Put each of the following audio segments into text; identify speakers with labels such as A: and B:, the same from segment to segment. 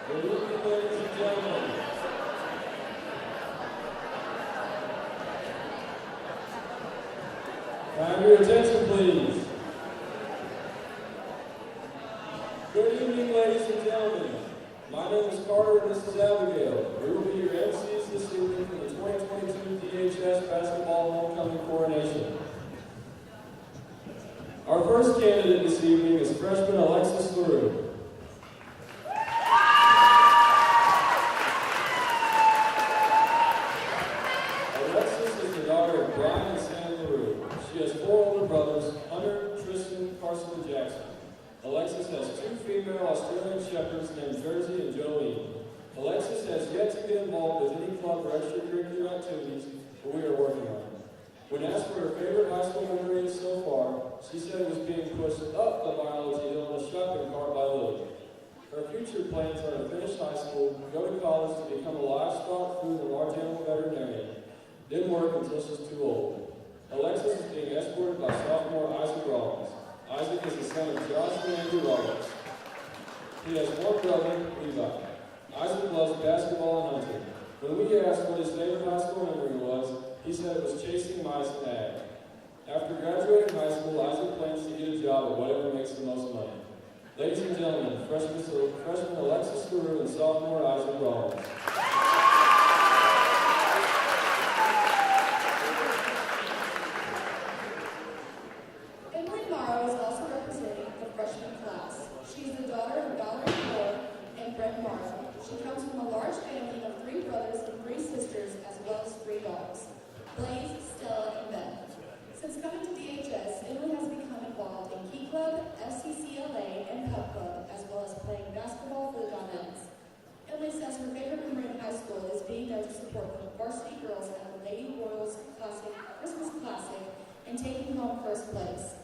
A: Good evening, ladies and gentlemen. Can I have your attention, please? Good evening, ladies and gentlemen. My name is Carter and this is Abigail. We will be your MCs this evening for the 2022 DHS Basketball Homecoming Coronation. Our first candidate this evening is freshman Alexis LaRue. Alexis has two female Australian shepherds named Jersey and Jolene. Alexis has yet to get involved with any club or extracurricular activities, but we are working on it. When asked for her favorite high school memory so far, she said it was being pushed up the biology hill in a shopping cart by Lily. Her future plans are to finish high school, go to college to become a livestock, food, and large animal veterinarian, then work until she's too old. Alexis is being escorted by sophomore Isaac Rollins. Isaac is the son of Josh and Andrew Roberts. He has one brother, Levi. Isaac loves basketball and hunting. When we asked what his favorite high school memory was, he said it was chasing mice and ag. After graduating high school, Isaac plans to get a job at whatever makes the most money. Ladies and gentlemen, freshman Alexis LaRue and sophomore Isaac Rollins.
B: She comes from a large family of 3 brothers and 3 sisters, as well as 3 dogs, Blaze, Stella, and Beth. Since coming to DHS, Emily has become involved in Key Club, FCCLA, and Cup Club, as well as playing basketball for the Donettes. Emily says her favorite memory in high school is being there to support the varsity girls at the Lady Royals Christmas Classic and taking home first place.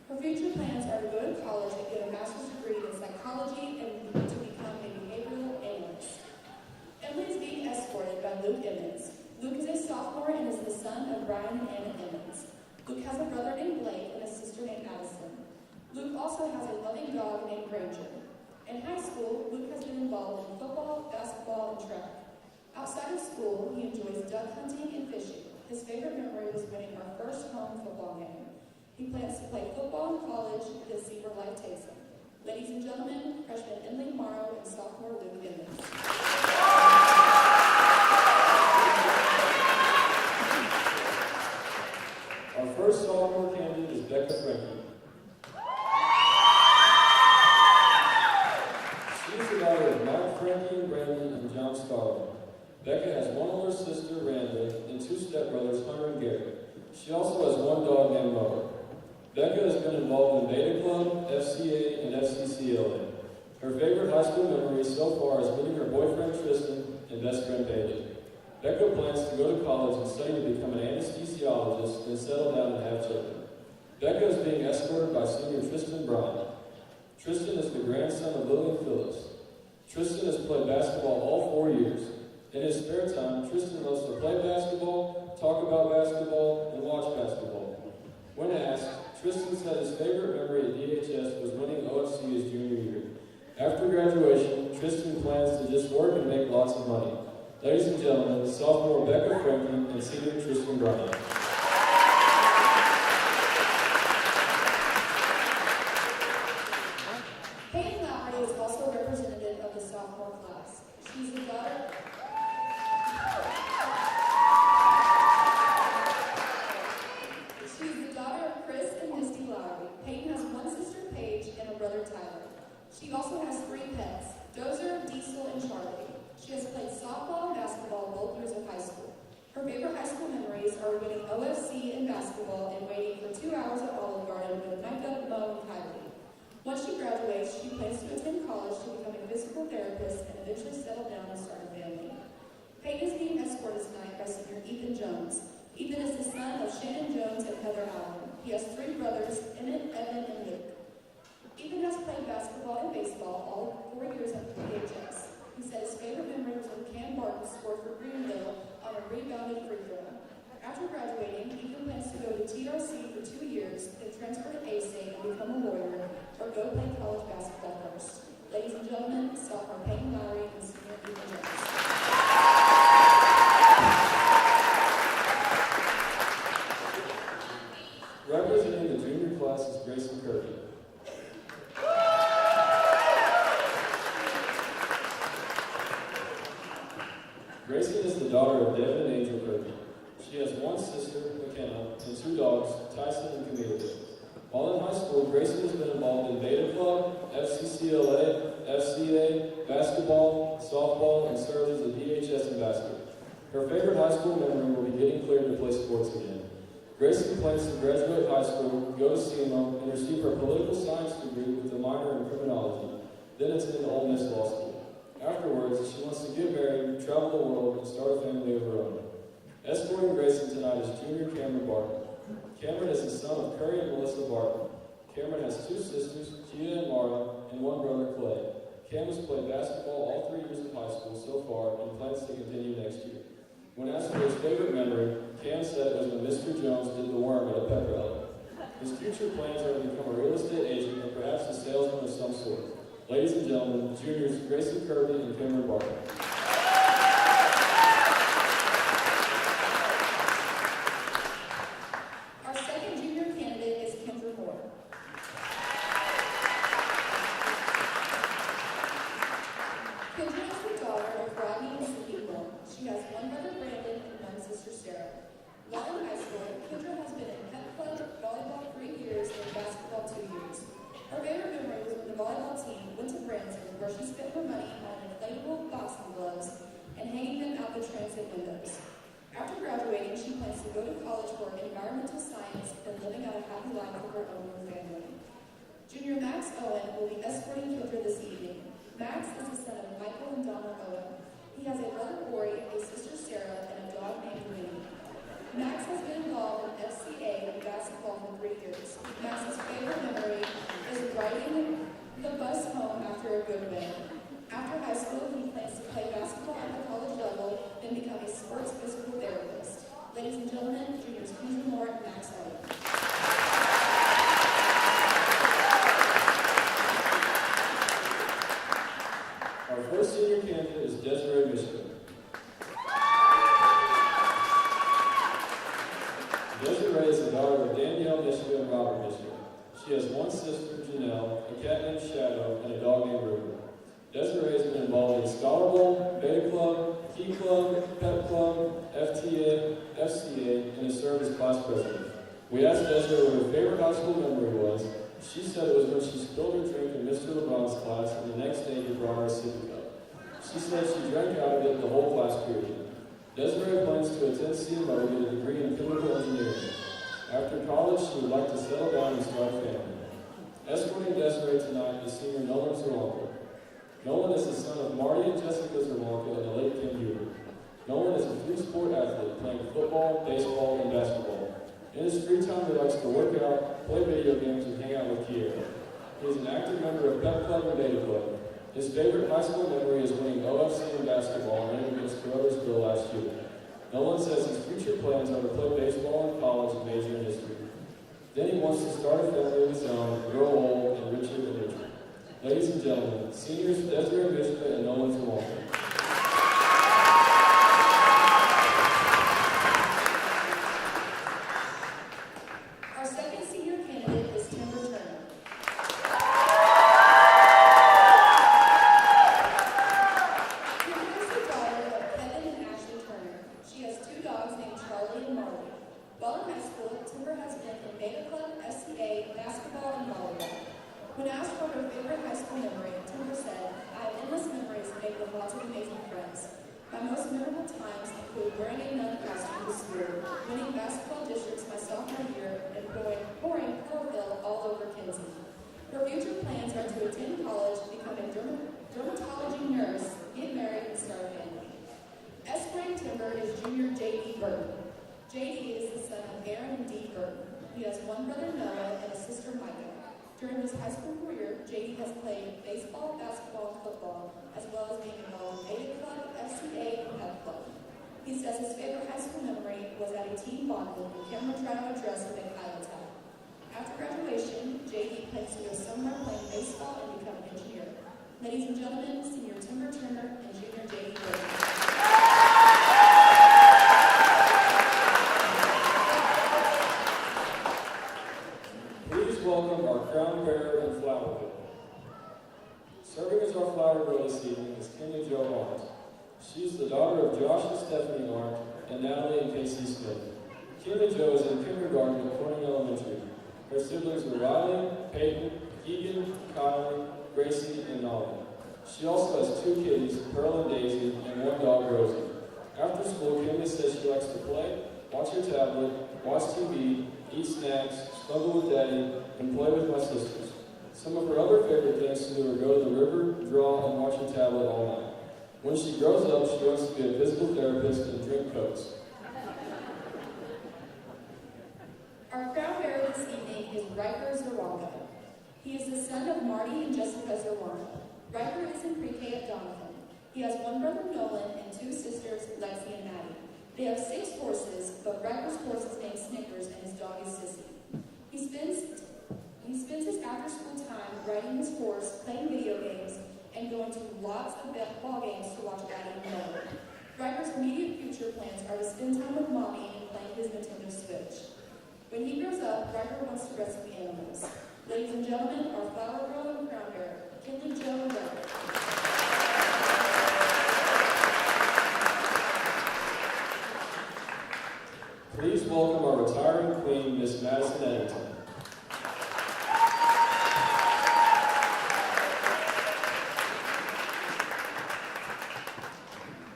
B: Her future plans are to go to college and get a master's degree in psychology and to become a behavioral analyst. Emily is being escorted by Luke Emmons. Luke is a sophomore and is the son of Brian and Anna Emmons. Luke has a brother named Blake and a sister named Addison. Luke also has a loving dog named Granger. In high school, Luke has been involved in football, basketball, and track. Outside of school, he enjoys duck hunting and fishing. His favorite memory was winning our first home football game. He plans to play football in college. He'll see where life takes him. Ladies and gentlemen, freshman Emily Morrow and sophomore Luke Emmons.
A: Our first sophomore Becca Frankie. She's the daughter of Mark Frankie and Brandon and John Scarlett. Becca has one older sister, Randa, and two stepbrothers, Hunter and Gary. She also has one dog named Mower. Becca has been involved in Beta Club, FCA, and FCCLA. Her favorite high school memory so far is meeting her boyfriend Tristan and best friend Bailey. Becca plans to go to college and study to become an anesthesiologist and settle down and have children. Becca is being escorted by senior Tristan Bryan. Tristan is the grandson of Lillian Phillips. Tristan has played basketball all 4 years. In his spare time, Tristan loves to play basketball, talk about basketball, and watch basketball. When asked, Tristan said his favorite memory at DHS was winning OFC his junior year. After graduation, Tristan plans to just work and make lots of money. Ladies and gentlemen, sophomore Becca Franklin and senior Tristan Bryan.
B: Peyton Lowry is also a representative of the sophomore class. She's the daughter of Chris and Misty Lowry. Peyton has one sister, Paige, and a brother, Tyler. She also has 3 pets, Dozer, Diesel, and Charlie. She has played softball and basketball both years of high school. Her favorite high school memories are winning OFC in basketball and waiting for 2 hours at Olive Garden with Micah, Mo, and Kylie. Once she graduates, she plans to attend college to become a physical therapist and eventually settle down and start a family. Peyton is being escorted tonight by senior Ethan Jones. Ethan is the son of Shannon Jones and Heather Allen. He has 3 brothers, Emmett, Evan, and Luke. Ethan has played basketball and baseball all 4 years at DHS. He said his favorite memory was when Cam Barton scored for Greenville on a rebounded free throw. After graduating, Ethan plans to go to TRC for 2 years, then transfer to ASA and become a lawyer, or go play college basketball first. Ladies and gentlemen, sophomore Peyton Lowry and senior Ethan Jones.
A: Representing the junior class is Grayson Kirby. Grayson is the daughter of Devin and Angel Kirby. She has one sister, McKenna, and 2 dogs, Tyson and Camila. While in high school, Grayson has been involved in Beta Club, FCCLA, FCA, basketball, softball, and serves as a DHS ambassador. Her favorite high school memory will be getting cleared to play sports again. Grayson plans to graduate high school, go to SEMA, and receive her political science degree with a minor in criminology. Then attend Ole Miss Law School. Afterwards, she wants to get married, travel the world, and start a family of her own. Escorting Grayson tonight is junior Cameron Barton. Cameron is the son of Curry and Melissa Barton. Cameron has 2 sisters, Gia and Mara, and 1 brother, Clay. Cam has played basketball all 3 years of high school so far and plans to continue next year. When asked for his favorite memory, Cam said it was when Mr. Jones did the worm at a pep rally. His future plans are to become a real estate agent or perhaps a salesman of some sort. Ladies and gentlemen, juniors Grayson Kirby and Cameron Barton.
B: Our second junior candidate is Kendra Moore. Kendra is the daughter of Rodney and Cindy Moore. She has 1 brother, Brandon, and 1 sister, Sarah. While in high school, Kendra has been in pep club, volleyball 3 years, and basketball 2 years. Her favorite memory was when the volleyball team went to Branson, where she spent her money on inflatable boxing gloves and hanging them out the transit windows. After graduating, she plans to go to college for environmental science and living out a happy life with her own and family. Junior Max Owen will be escorting Kendra this evening. Max is the son of Michael and Donna Owen. He has a brother, Corey, a sister, Sarah, and a dog named Winnie. Max has been involved in FCA and basketball for 3 years. Max's favorite memory is riding the bus home after a good win. After high school, he plans to play basketball at the college level, then become a sports physical therapist. Ladies and gentlemen, juniors Kendra Moore and Max Owen.
A: Our first senior candidate is Desiree Michigan. Desiree is the daughter of Danielle Michigan and Robert Michigan. She has 1 sister, Janelle, a cat named Shadow, and a dog named Ruben. Desiree has been involved in Scholar Bowl, Beta Club, Key Club, Pep Club, FTA, FCA, and has served as class president. We asked Desiree what her favorite high school memory was. She said it was when she spilled her drink in Mr. LeBron's class, and the next day he brought her a sippy cup. She said she drank out of it the whole class period. Desiree plans to attend CMO to get a degree in chemical engineering. After college, she would like to settle down and start a family. Escorting Desiree tonight is senior Nolan Zerwalker. Nolan is the son of Marty and Jessica Zerwalker and the late Kim Huber. Nolan is a three-sport athlete playing football, baseball, and basketball. In his free time, he likes to work out, play video games, and hang out with Kiera. He is an active member of Pep Club and Beta Club. His favorite high school memory is winning OFC in basketball and winning against Caruthersville last year. Nolan says his future plans are to play baseball in college and major in history. Then he wants to start a family of his own, grow old, and richer and richer. Ladies and gentlemen, seniors Desiree Mishka and Nolan Zerwalker.
B: Our second senior candidate is Timber Turner. Timber is the daughter of Kevin and Ashley Turner. She has two dogs named Charlie and Marley. While in high school, Timber has been in Beta Club, SCA, basketball, and volleyball. When asked for her favorite high school memory, Timber said, "I have endless memories made with lots of amazing friends. My most memorable times include wearing a nun costume to school, winning basketball districts my sophomore year, and pouring chlorophyll all over Kinsey." Her future plans are to attend college, become a dermatology nurse, get married, and start a family. Escorting Timber is junior J.D. Burton. J.D. is the son of Aaron and Dee Burton. He has one brother, Noah, and a sister, Micah. During his high school career, J.D. has played baseball, basketball, and football, as well as being involved in Beta Club, SCA, and Pep Club. He says his favorite high school memory was at a team bonding and camera trial dress with a pilot's hat. After graduation, J.D. plans to go somewhere playing baseball and become an engineer. Ladies and gentlemen, senior Timber Turner and junior J.D. Burton.
A: Welcome our crown bearer and flower girl. Serving as our flower girl this evening is Kenya Jo Arndt. She's the daughter of Josh and Stephanie Arndt and Natalie and Casey Smith. Kenya Jo is in kindergarten at Corning Elementary. Her siblings are Riley, Peyton, Egan, Kylie, Gracie, and Nolly. She also has two kitties, Pearl and Daisy, and one dog, Rosie. After school, Kenya says she likes to play, watch her tablet, watch TV, eat snacks, snuggle with Daddy, and play with my sisters. Some of her other favorite things to do are go to the river, draw, and watch her tablet all night. When she grows up, she wants to be a physical therapist and drink Cokes.
B: Our crown bearer this evening is Riker Zerwalker. He is the son of Marty and Jessica Zerwalker. Riker is in pre-K at Doniphan. He has one brother, Nolan, and two sisters, Lexi and Maddie. They have 6 horses, but Riker's horse is named Snickers and his dog is Sissy. He spends his after-school time riding his horse, playing video games, and going to lots of ball games to watch Daddy and Nolan. Riker's immediate future plans are to spend time with Mommy and playing his Nintendo Switch. When he grows up, Riker wants to rescue animals. Ladies and gentlemen, our flower girl and crown bearer, Kenya Jo Arndt.
A: Please welcome our retiring queen, Miss Madison Eddington.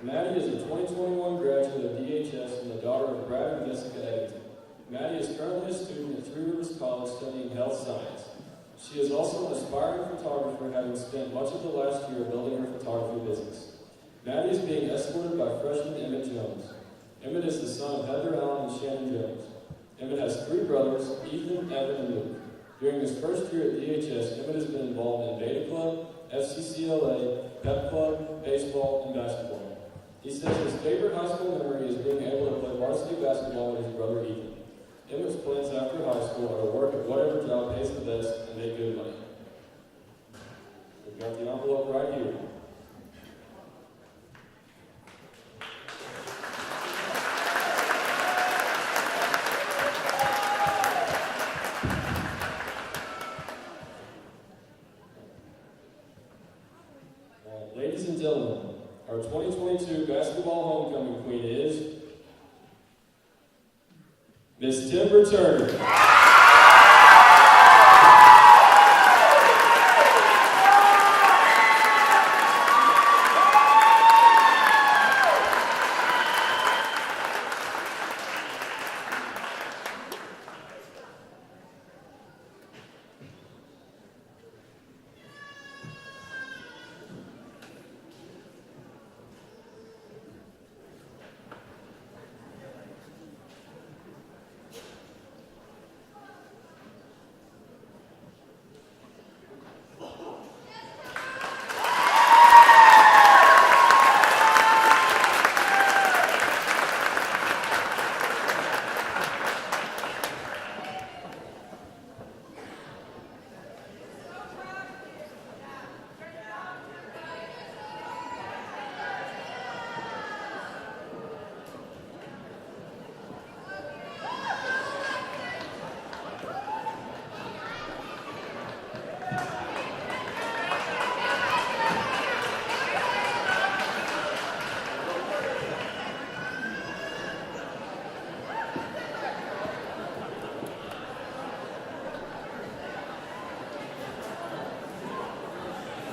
A: Maddie is a 2021 graduate of DHS and the daughter of Brad and Jessica Eddington. Maddie is currently a student at Three Rivers College studying health science. She is also an aspiring photographer, having spent much of the last year building her photography business. Maddie is being escorted by freshman Emmett Jones. Emmett is the son of Heather Allen and Shannon Jones. Emmett has 3 brothers, Ethan, Evan, and Luke. During his first year at DHS, Emmett has been involved in Beta Club, FCCLA, Pep Club, baseball, and basketball. He says his favorite high school memory is being able to play varsity basketball with his brother Ethan. Emmett's plans after high school are to work at whatever job pays the best and make good money. We've got the envelope right here. Ladies and gentlemen, our 2022 basketball homecoming queen is Miss Timber Turner.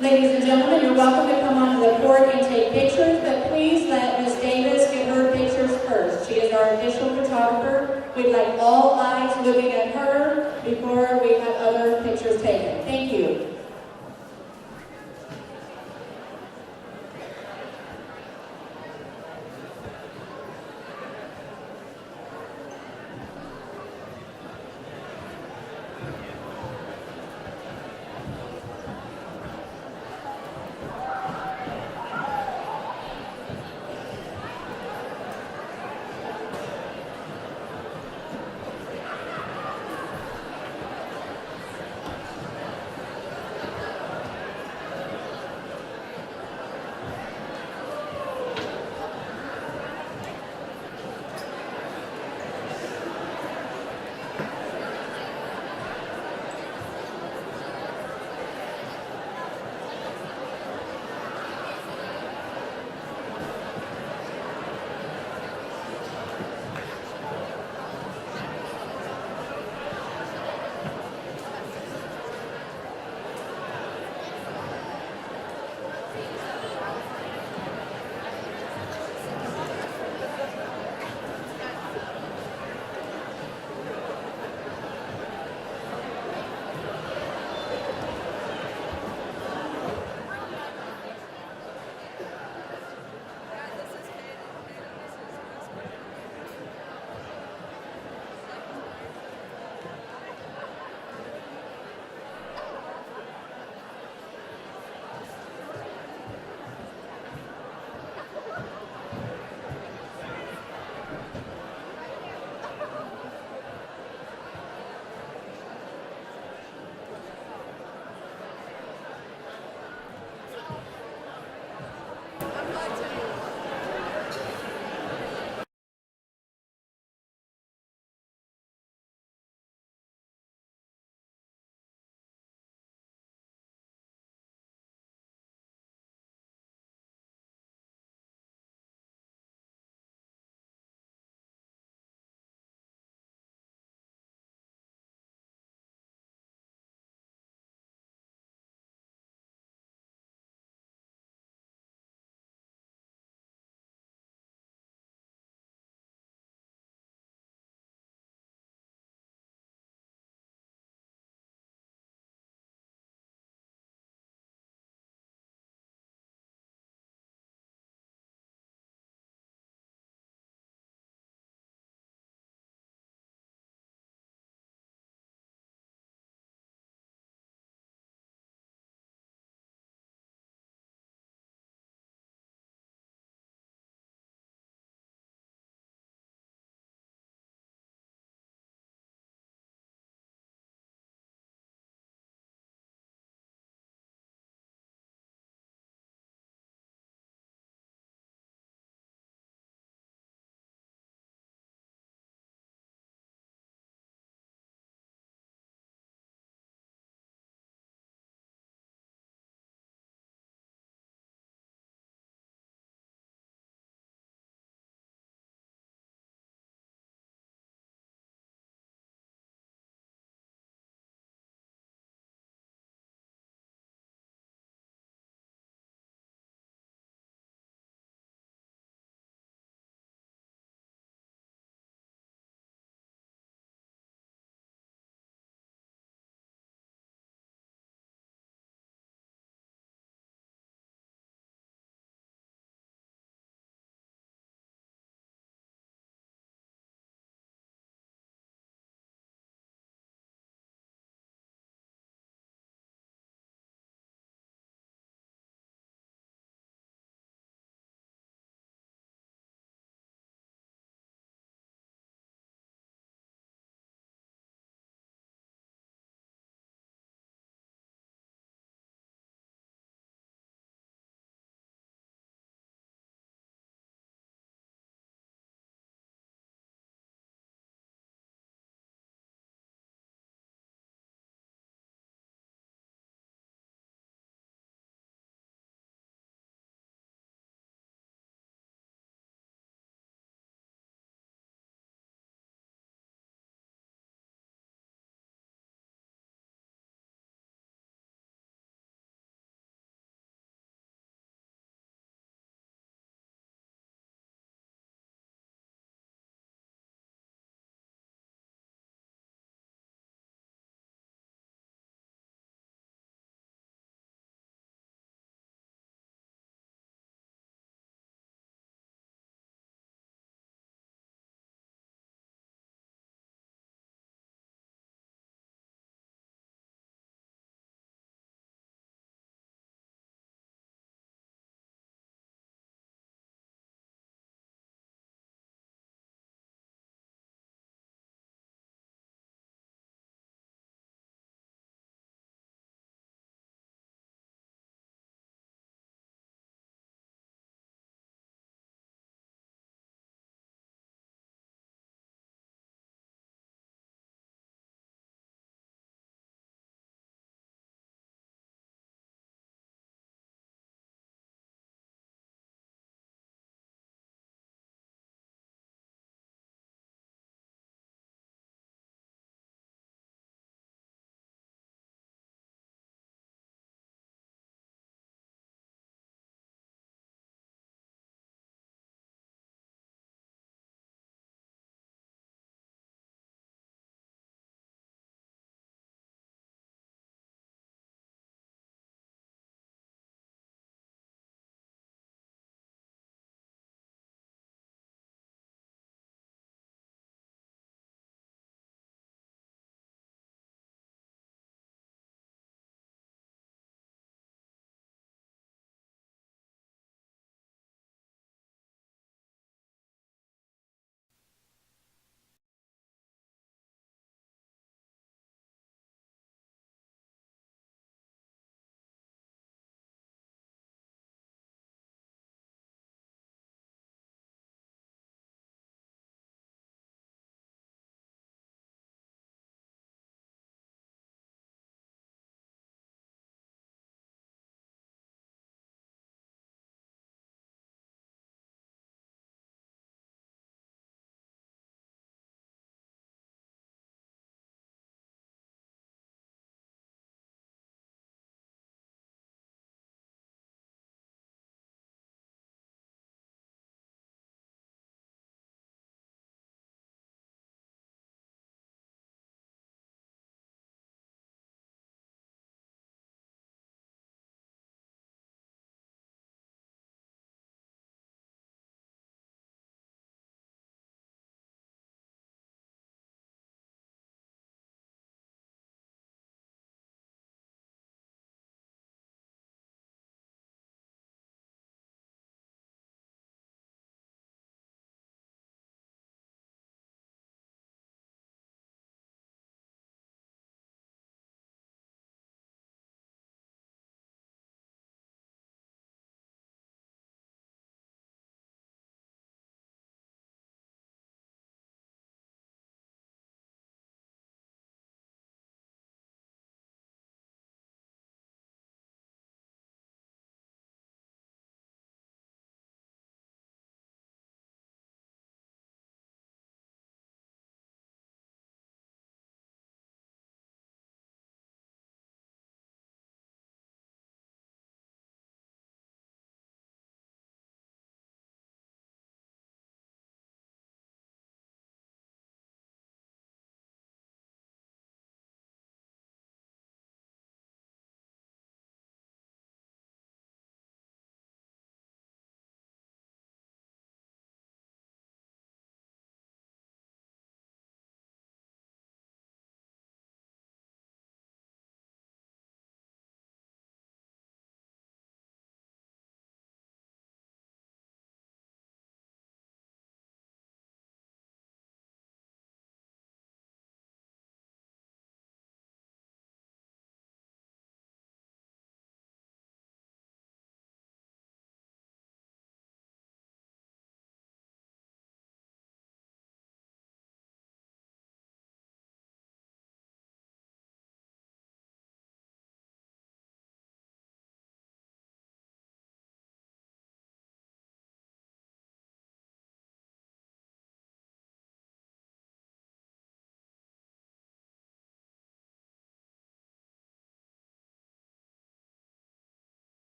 B: Ladies and gentlemen, you're welcome to come onto the court and take pictures, but please let Ms. Davis get her pictures first. She is our official photographer. We'd like all eyes looking at her before we have other pictures taken. Thank you.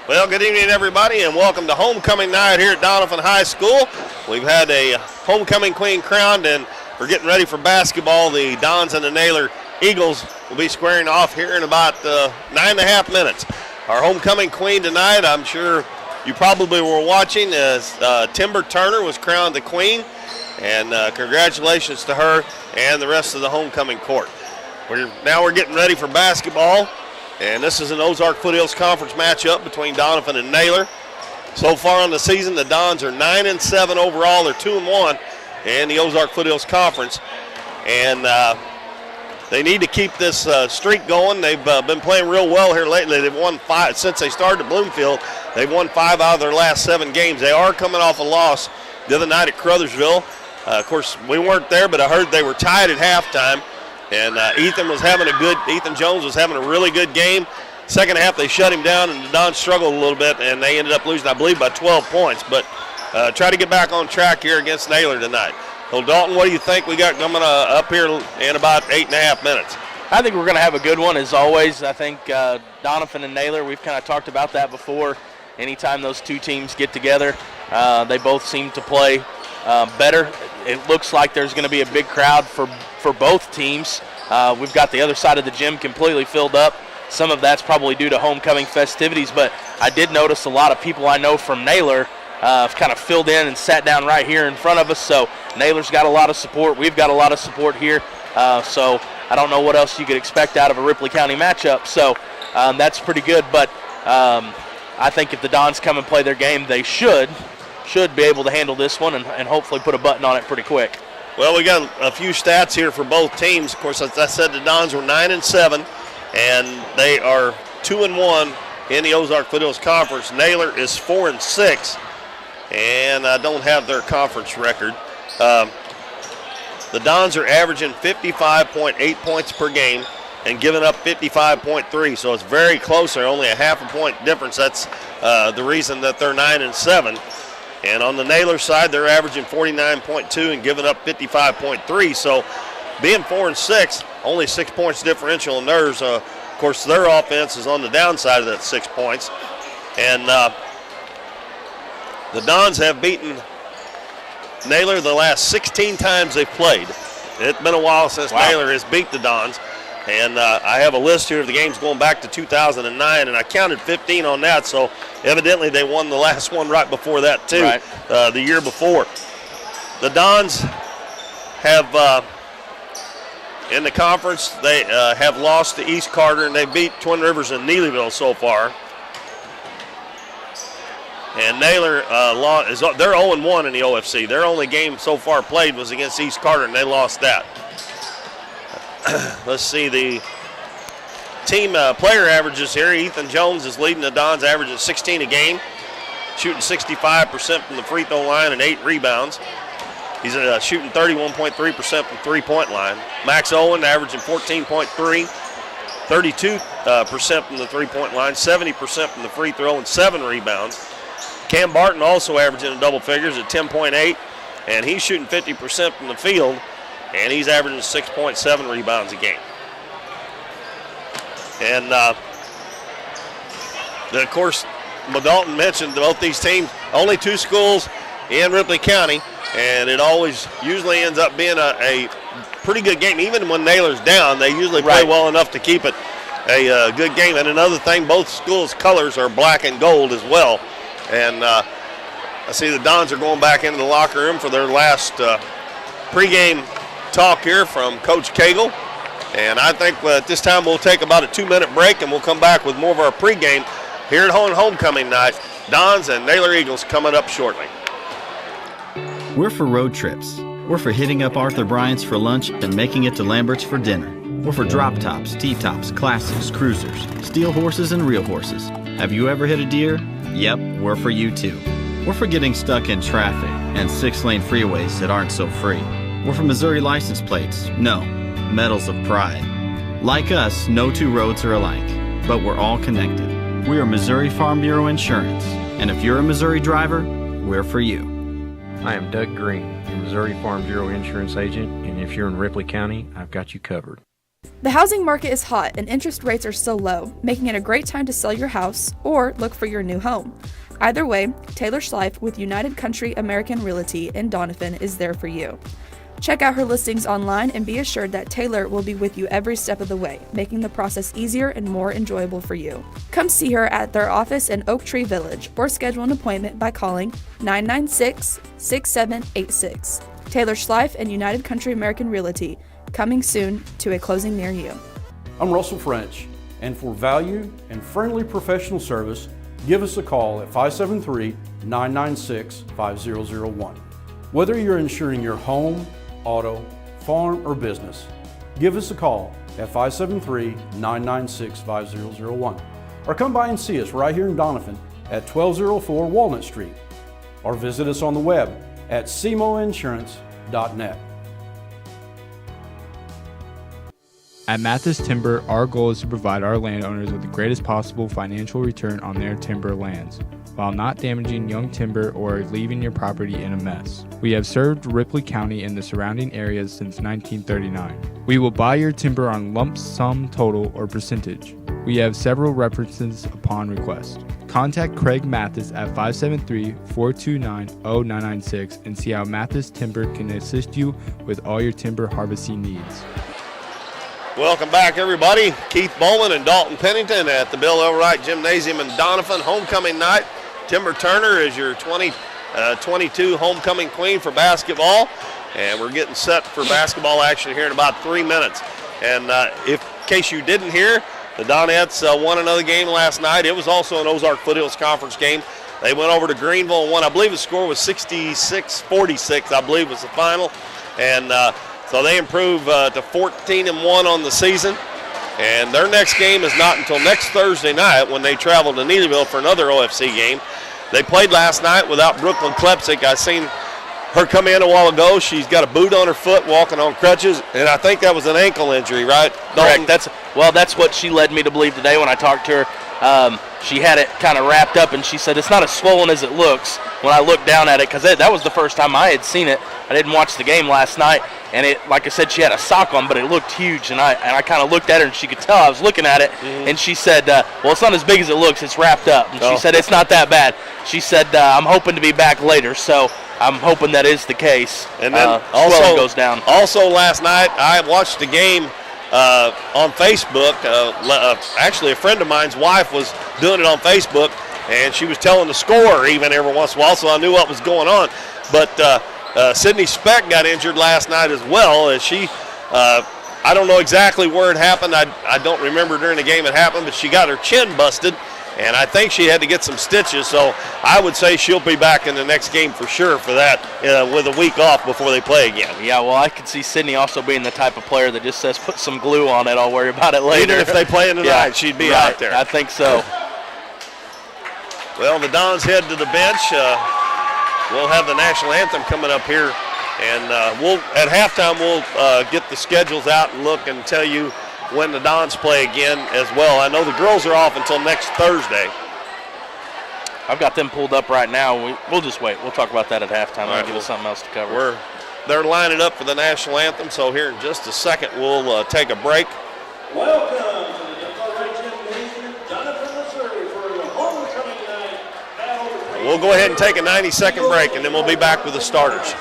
C: Well, good evening, everybody, and welcome to homecoming night here at Doniphan High School. We've had a homecoming queen crowned, and we're getting ready for basketball. The Dons and the Naylor Eagles will be squaring off here in about 9.5 minutes. Our homecoming queen tonight, I'm sure you probably were watching, as Timber Turner was crowned the queen, and congratulations to her and the rest of the homecoming court. Now we're getting ready for basketball. And this is an Ozark Foothills Conference matchup between Doniphan and Naylor. So far on the season, the Dons are 9-7 overall. They're 2-1 in the Ozark Foothills Conference. And they need to keep this streak going. They've been playing real well here lately. They've won 5 since they started at Bloomfield. They've won 5 out of their last 7 games. They are coming off a loss the other night at Crothersville. Of course, we weren't there, but I heard they were tied at halftime. And Ethan Jones was having a really good game. Second half, they shut him down, and the Dons struggled a little bit, and they ended up losing, I believe, by 12 points. But try to get back on track here against Naylor tonight. So, Dalton, what do you think we got coming up here in about 8.5 minutes?
D: I think we're going to have a good one, as always. I think Doniphan and Naylor, we've kind of talked about that before. Anytime those two teams get together, they both seem to play better. It looks like there's going to be a big crowd for both teams. We've got the other side of the gym completely filled up. Some of that's probably due to homecoming festivities, but I did notice a lot of people I know from Naylor have kind of filled in and sat down right here in front of us. So Naylor's got a lot of support. We've got a lot of support here. So I don't know what else you could expect out of a Ripley County matchup. So that's pretty good. But I think if the Dons come and play their game, they should be able to handle this one and hopefully put a button on it pretty quick.
C: Well, we got a few stats here for both teams. Of course, as I said, the Dons were 9-7, and they are 2-1 in the Ozark Foothills Conference. Naylor is 4-6, and I don't have their conference record. The Dons are averaging 55.8 points per game and giving up 55.3, so it's very close. They're only a half a point difference. That's the reason that they're 9-7. And on the Naylor side, they're averaging 49.2 and giving up 55.3. So being 4-6, only 6 points differential in theirs. Of course, their offense is on the downside of that 6 points. And the Dons have beaten Naylor the last 16 times they've played. It's been a while since Naylor has beat the Dons. And I have a list here of the games going back to 2009, and I counted 15 on that, so evidently they won the last one right before that, too,
D: right.
C: The year before. The Dons have, in the conference, they have lost to East Carter, and they beat Twin Rivers and Neelyville so far. And Naylor, they're 0-1 in the OFC. Their only game so far played was against East Carter, and they lost that. Let's see the team player averages here. Ethan Jones is leading the Dons, averaging 16 a game, shooting 65% from the free throw line and 8 rebounds. He's shooting 31.3% from three-point line. Max Owen averaging 14.3, 32% from the three-point line, 70% from the free throw, and 7 rebounds. Cam Barton also averaging in double figures at 10.8, and he's shooting 50% from the field. And he's averaging 6.7 rebounds a game. And, of course, Dalton mentioned both these teams, only 2 schools in Ripley County, and it usually ends up being a pretty good game. Even when Naylor's down, they usually play well enough to keep it a good game. And another thing, both schools' colors are black and gold as well. And I see the Dons are going back into the locker room for their last pregame talk here from Coach Cagle, and I think at this time we'll take about a 2-minute break and we'll come back with more of our pregame here at homecoming night. Dons and Naylor Eagles coming up shortly.
E: We're for road trips. We're for hitting up Arthur Bryant's for lunch and making it to Lambert's for dinner. We're for drop tops, T-tops, classics, cruisers, steel horses, and real horses. Have you ever hit a deer? Yep, we're for you too. We're for getting stuck in traffic and 6-lane freeways that aren't so free. We're for Missouri license plates. No, medals of pride. Like us, no 2 roads are alike, but we're all connected. We are Missouri Farm Bureau Insurance, and if you're a Missouri driver, we're for you.
F: I am Doug Green, your Missouri Farm Bureau Insurance Agent, and if you're in Ripley County, I've got you covered. The housing market is hot and interest rates are still low, making it a great time to sell your house or look for your new home. Either way, Taylor Schleif with United Country American Realty in Doniphan is there for you. Check out her listings online and be assured that Taylor will be with you every step of the way, making the process easier and more enjoyable for you. Come see her at their office in Oak Tree Village or schedule an appointment by calling 996-6786. Taylor Schleif and United Country American Realty, coming soon to a closing near you.
G: I'm Russell French, and for value and friendly professional service, give us a call at 573-996-5001. Whether you're insuring your home, auto, farm, or business, give us a call at 573-996-5001. Or come by and see us right here in Doniphan at 1204 Walnut Street. Or visit us on the web at cmoinsurance.net.
H: At Mathis Timber, our goal is to provide our landowners with the greatest possible financial return on their timber lands, while not damaging young timber or leaving your property in a mess. We have served Ripley County and the surrounding areas since 1939. We will buy your timber on lump sum total or percentage. We have several references upon request. Contact Craig Mathis at 573-429-0996 and see how Mathis Timber can assist you with all your timber harvesting needs.
C: Welcome back, everybody. Keith Bowman and Dalton Pennington at the Bill Elwright Gymnasium in Doniphan. Homecoming night. Timber Turner is your 2022 homecoming queen for basketball. And we're getting set for basketball action here in about 3 minutes. And in case you didn't hear, the Donettes won another game last night. It was also an Ozark Foothills Conference game. They went over to Greenville and won. I believe the score was 66-46, I believe was the final. And so they improve to 14-1 on the season. And their next game is not until next Thursday night when they travel to Neelyville for another OFC game. They played last night without Brooklyn Klepsik. I seen her come in a while ago. She's got a boot on her foot, walking on crutches, and I think that was an ankle injury, right, Dalton?
D: Correct. That's what she led me to believe today when I talked to her. She had it kind of wrapped up, and she said it's not as swollen as it looks when I looked down at it, because that was the first time I had seen it. I didn't watch the game last night, and it, like I said, she had a sock on, but it looked huge, and I kind of looked at her, and she could tell I was looking at it, and she said, well, it's not as big as it looks, it's wrapped up, and she said it's not that bad. She said, I'm hoping to be back later, so I'm hoping that is the case.
C: And then
D: swelling goes down.
C: Also last night, I watched the game on Facebook. Actually, a friend of mine's wife was doing it on Facebook, and she was telling the score even every once in a while, so I knew what was going on. But Sydney Speck got injured last night as well, as she, I don't know exactly where it happened. I don't remember during the game it happened, but she got her chin busted, and I think she had to get some stitches. So I would say she'll be back in the next game for sure for that, with a week off before they play again.
D: Yeah, well, I could see Sydney also being the type of player that just says, put some glue on it, I'll worry about it later.
C: Even if they play in the night, she'd be out there.
D: I think so.
C: Well, the Dons head to the bench. We'll have the national anthem coming up here, and at halftime we'll get the schedules out and look and tell you when the Dons play again as well. I know the girls are off until next Thursday.
D: I've got them pulled up right now. We'll just wait. We'll talk about that at halftime.
C: All right,
D: Give us something else to cover.
C: They're lining up for the national anthem, so here in just a second we'll take a break.
A: Welcome to the Elwright Gymnasium, Doniphan, Missouri, for the homecoming night.
C: We'll go ahead and take a 90-second break, and then we'll be back with the starters.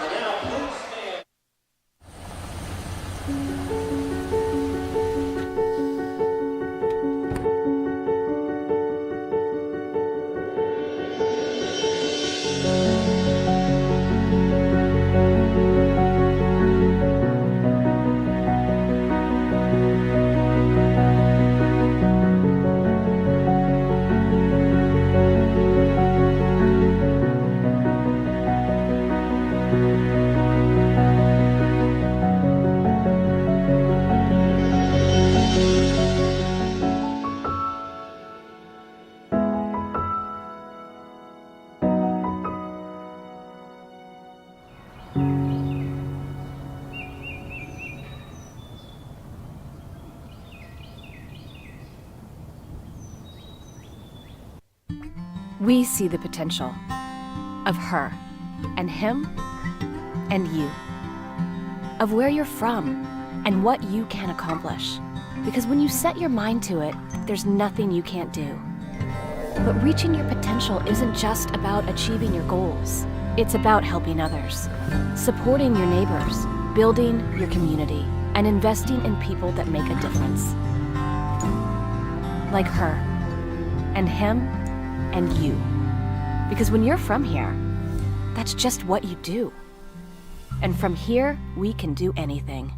I: We see the potential of her and him and you, of where you're from and what you can accomplish. Because when you set your mind to it, there's nothing you can't do. But reaching your potential isn't just about achieving your goals. It's about helping others, supporting your neighbors, building your community, and investing in people that make a difference. Like her, and him, and you. Because when you're from here, that's just what you do. And from here, we can do anything.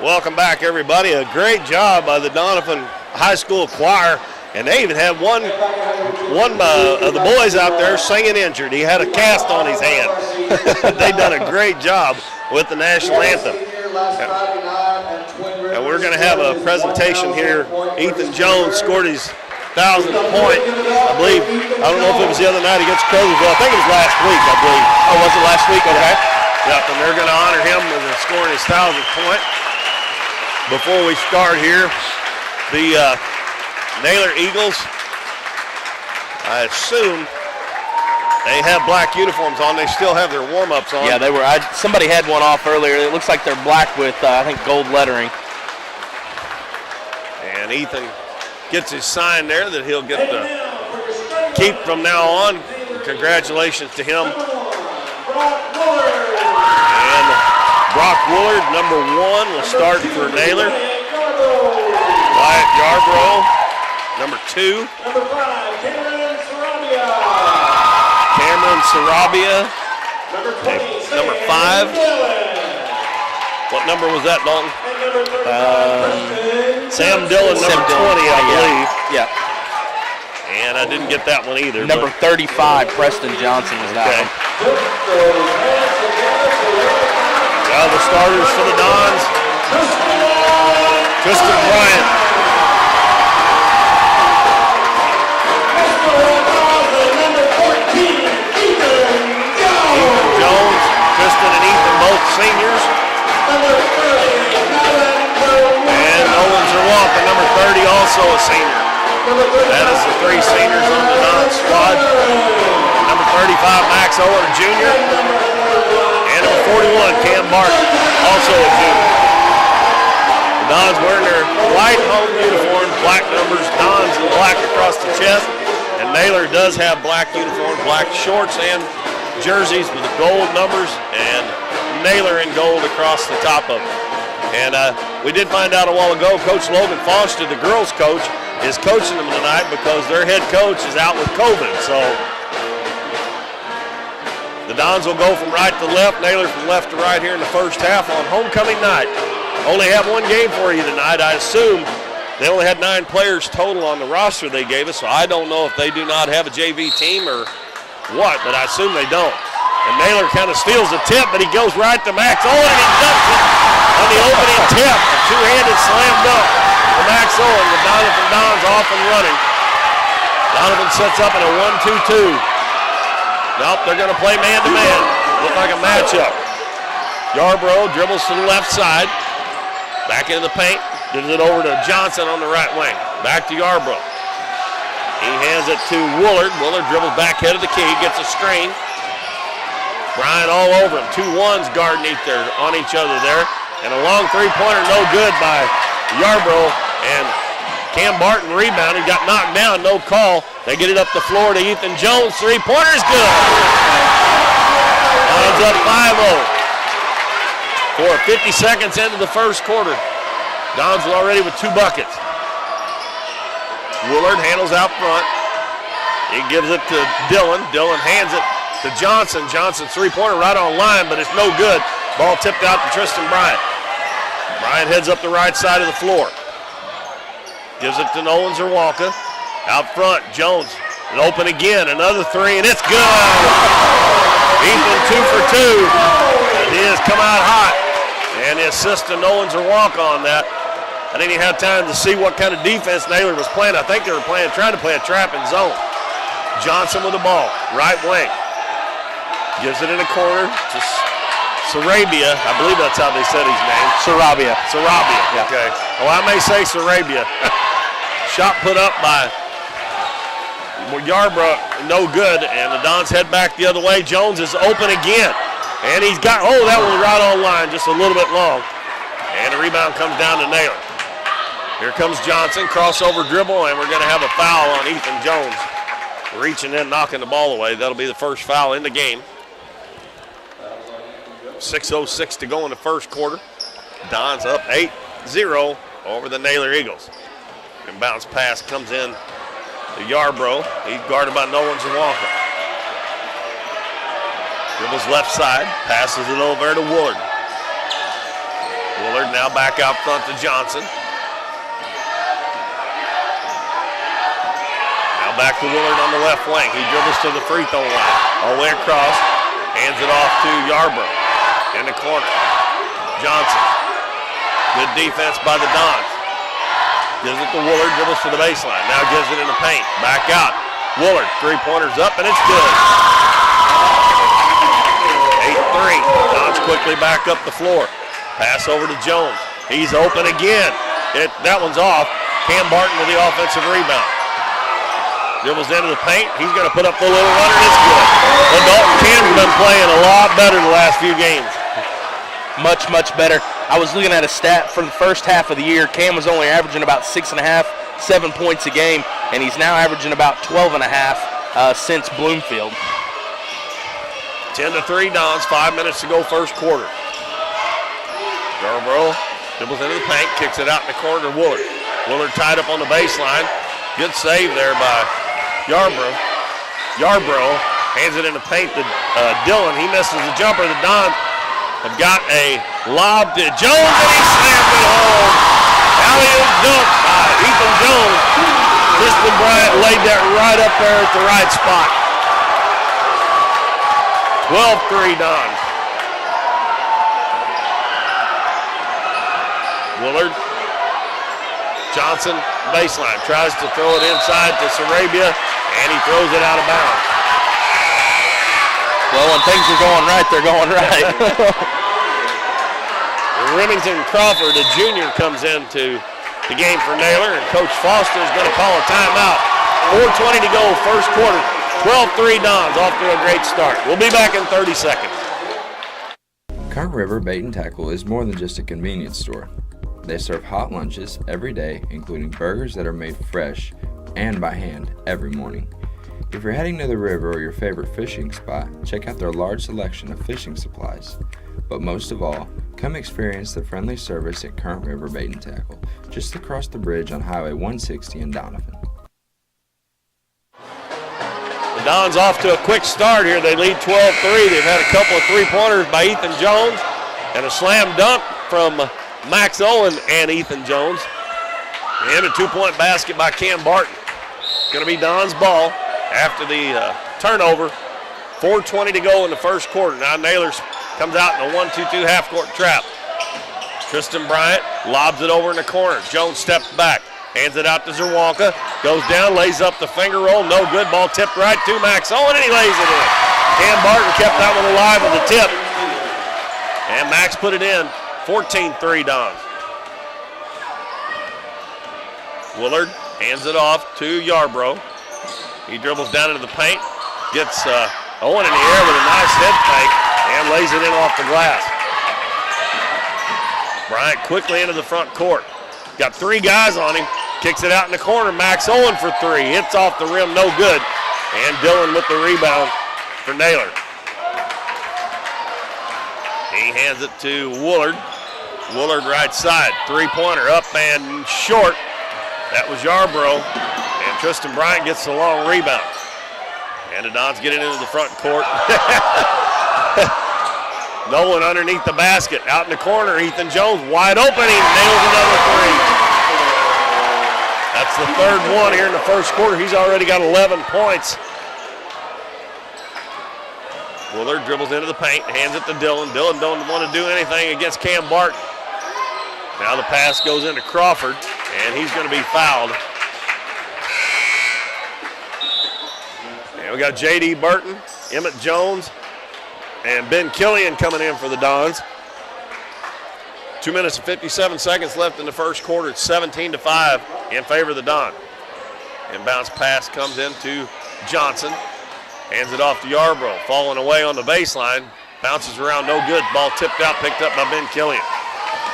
C: Welcome back, everybody. A great job by the Doniphan High School choir, and they even had one of the boys out there singing injured. He had a cast on his hand. They've done a great job with the national anthem. And we're going to have a presentation here. Ethan Jones scored his 1,000th point, I believe. I don't know if it was the other night against Krogersville. I think it was last week, I believe.
D: Oh, was it last week? Okay.
C: Yep, and they're going to honor him with scoring his 1,000th point. Before we start here, the Naylor Eagles, I assume they have black uniforms on. They still have their warm-ups on.
D: Yeah, they were. Somebody had one off earlier. It looks like they're black with, I think, gold lettering.
C: And Ethan gets his sign there that he'll get to keep from now on. Congratulations to him. And Brock Woolard, number 1, will start for Naylor. Wyatt Yarbrough, number 2. Cameron Sarabia, number 5. What number was that, Dalton? Sam Dillon, number 20, I believe.
D: Yeah.
C: And I didn't get that one either.
D: Number 35, Preston Johnson was that one.
C: Well, the starters for the Dons, Tristan Bryant. Ethan Jones, Tristan and Ethan, both seniors. And Nolan Zerwalka, number 30, also a senior. That is the 3 seniors on the Don squad. Number 35, Max Owen, Jr. And number 41, Cam Barton, also a junior. The Dons wearing their white home uniforms, black numbers, Dons in black across the chest. And Naylor does have black uniform, black shorts and jerseys with the gold numbers, and Naylor in gold across the top of it. And we did find out a while ago, Coach Logan Foster, the girls' coach, is coaching them tonight because their head coach is out with COVID. So the Dons will go from right to left, Naylor from left to right here in the first half on homecoming night. Only have one game for you tonight. I assume they only had 9 players total on the roster they gave us, so I don't know if they do not have a JV team or what, but I assume they don't. And Naylor kind of steals the tip, but he goes right to Max Owen, and he dumps it on the opening tip. A two-handed slam dunk for Max Owen. The Doniphan Dons off and running. Doniphan sets up in a 1-2-2. Nope, they're going to play man-to-man. Look like a matchup. Yarbrough dribbles to the left side. Back into the paint. Gives it over to Johnson on the right wing. Back to Yarbrough. He hands it to Woolard. Woolard dribbles back head of the key. Gets a screen. Bryant all over him. 2 1s guarding on each other there. And a long three-pointer, no good by Yarbrough. And Cam Barton rebounded, got knocked down, no call. They get it up the floor to Ethan Jones. Three-pointer's good. Lines up 5-0. 50 seconds into the first quarter. Dons are already with 2 buckets. Woolard handles out front. He gives it to Dillon. Dillon hands it to Johnson. Johnson three-pointer right on line, but it's no good. Ball tipped out to Tristan Bryant. Bryant heads up the right side of the floor. Gives it to Nolan Zerwalka. Out front, Jones. And open again. Another 3, and it's good. Ethan 2 for 2. And he has come out hot. And the assist to Nolan Zerwalka on that. I didn't even have time to see what kind of defense Naylor was playing. I think they were trying to play a trap and zone. Johnson with the ball, right wing. Gives it in the corner to Sarabia. I believe that's how they said his name.
D: Sarabia.
C: Yeah. Okay. Well, I may say Sarabia. Shot put up by Yarbrough, no good, and the Dons head back the other way. Jones is open again, and he's got, that one right on line, just a little bit long. And the rebound comes down to Naylor. Here comes Johnson, crossover dribble, and we're going to have a foul on Ethan Jones. Reaching in, knocking the ball away. That'll be the first foul in the game. 6:06 to go in the first quarter. Dons up 8-0 over the Naylor Eagles. And bounce pass comes in to Yarbrough. He's guarded by Nolan Zawonka. Dribbles left side, passes it over to Woolard. Woolard now back out front to Johnson. Now back to Woolard on the left wing. He dribbles to the free throw line. All the way across, hands it off to Yarbrough. In the corner, Johnson. Good defense by the Dons. Gives it to Woolard, dribbles to the baseline. Now gives it in the paint. Back out. Woolard, three-pointers up, and it's good. 8-3. Dons quickly back up the floor. Pass over to Jones. He's open again. That one's off. Cam Barton with the offensive rebound. Dribbles into the paint. He's going to put up the little runner, and it's good. Well, Dalton Cam's been playing a lot better the last few games.
D: Much, much better. I was looking at a stat from the first half of the year. Cam was only averaging about 6.5, 7 points a game, and he's now averaging about 12.5 since Bloomfield.
C: 10-3 Dons, 5 minutes to go first quarter. Yarbrough dribbles into the paint, kicks it out in the corner to Woolard. Woolard tied up on the baseline. Good save there by Yarbrough. Yarbrough hands it in the paint to Dillon. He misses the jumper. The Dons have got a lob to Jones, and he slammed it home. Alley-oop dunk by Ethan Jones. Tristan Bryant laid that right up there at the right spot. 12-3 Dons. Woolard. Johnson, baseline, tries to throw it inside to Sarabia, and he throws it out of bounds.
D: Well, when things are going right, they're going right.
C: Remington Crawford, a junior, comes into the game for Naylor, and Coach Foster is going to call a timeout. 4:20 to go, first quarter. 12-3 Dons, off to a great start. We'll be back in 30 seconds.
J: Current River Bait and Tackle is more than just a convenience store. They serve hot lunches every day, including burgers that are made fresh and by hand every morning. If you're heading to the river or your favorite fishing spot, check out their large selection of fishing supplies. But most of all, come experience the friendly service at Current River Bait and Tackle, just across the bridge on Highway 160 in Doniphan.
C: The Dons off to a quick start here. They lead 12-3. They've had a couple of three-pointers by Ethan Jones and a slam dunk from Max Owen and Ethan Jones. And a two-point basket by Cam Barton. Going to be Don's ball after the turnover. 4:20 to go in the first quarter. Now Naylor comes out in a 1-2-2 half-court trap. Tristan Bryant lobs it over in the corner. Jones steps back, hands it out to Zawonka. Goes down, lays up the finger roll. No good. Ball tipped right to Max Owen, and he lays it in. Cam Barton kept that one alive with a tip. And Max put it in. 14-3 Dons. Woolard hands it off to Yarbrough. He dribbles down into the paint, gets Owen in the air with a nice head fake, and lays it in off the glass. Bryant quickly into the front court. Got three guys on him, kicks it out in the corner. Max Owen for three, hits off the rim, no good. And Dillon with the rebound for Naylor. He hands it to Woolard. Woolard right side, three-pointer up and short. That was Yarbrough, and Tristan Bryant gets the long rebound. And the Dons get it into the front court. Nolan underneath the basket, out in the corner, Ethan Jones wide open, he nails another three. That's the third one here in the first quarter. He's already got 11 points. Woolard dribbles into the paint, hands it to Dillon. Dillon don't want to do anything against Cam Barton. Now the pass goes into Crawford, and he's going to be fouled. And we got J.D. Burton, Emmett Jones, and Ben Killian coming in for the Dons. 2 minutes and 57 seconds left in the first quarter. It's 17-5 in favor of the Dons. Inbounds pass comes into Johnson. Hands it off to Yarbrough. Falling away on the baseline. Bounces around, no good. Ball tipped out, picked up by Ben Killian.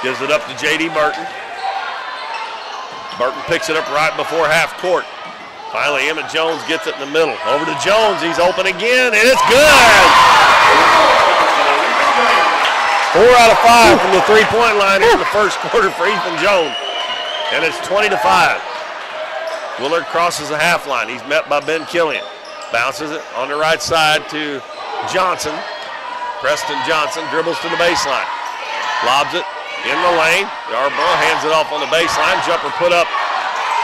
C: Gives it up to J.D. Barton. Barton picks it up right before half court. Finally, Emmett Jones gets it in the middle. Over to Jones. He's open again, and it's good. 4 out of 5 from the three-point line in the first quarter for Ethan Jones. And it's 20-5. Willard crosses the half line. He's met by Ben Killian. Bounces it on the right side to Johnson. Preston Johnson dribbles to the baseline. Lobs it in the lane. Yarbrough hands it off on the baseline. Jumper put up.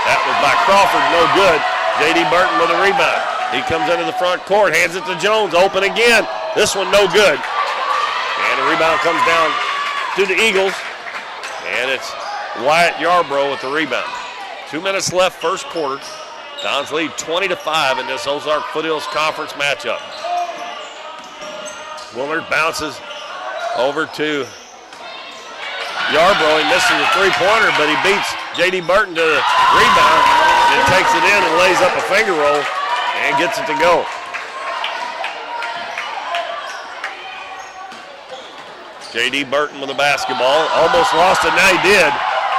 C: That was by Crawford, no good. J.D. Barton with a rebound. He comes into the front court, hands it to Jones, open again. This one no good. And the rebound comes down to the Eagles. And it's Wyatt Yarbrough with the rebound. 2 minutes left, first quarter. Dons lead 20-5 in this Ozark Foothills Conference matchup. Willard bounces over to Yarbrough. He misses a three-pointer, but he beats J.D. Barton to the rebound and takes it in and lays up a finger roll and gets it to go. J.D. Barton with the basketball. Almost lost it, now he did.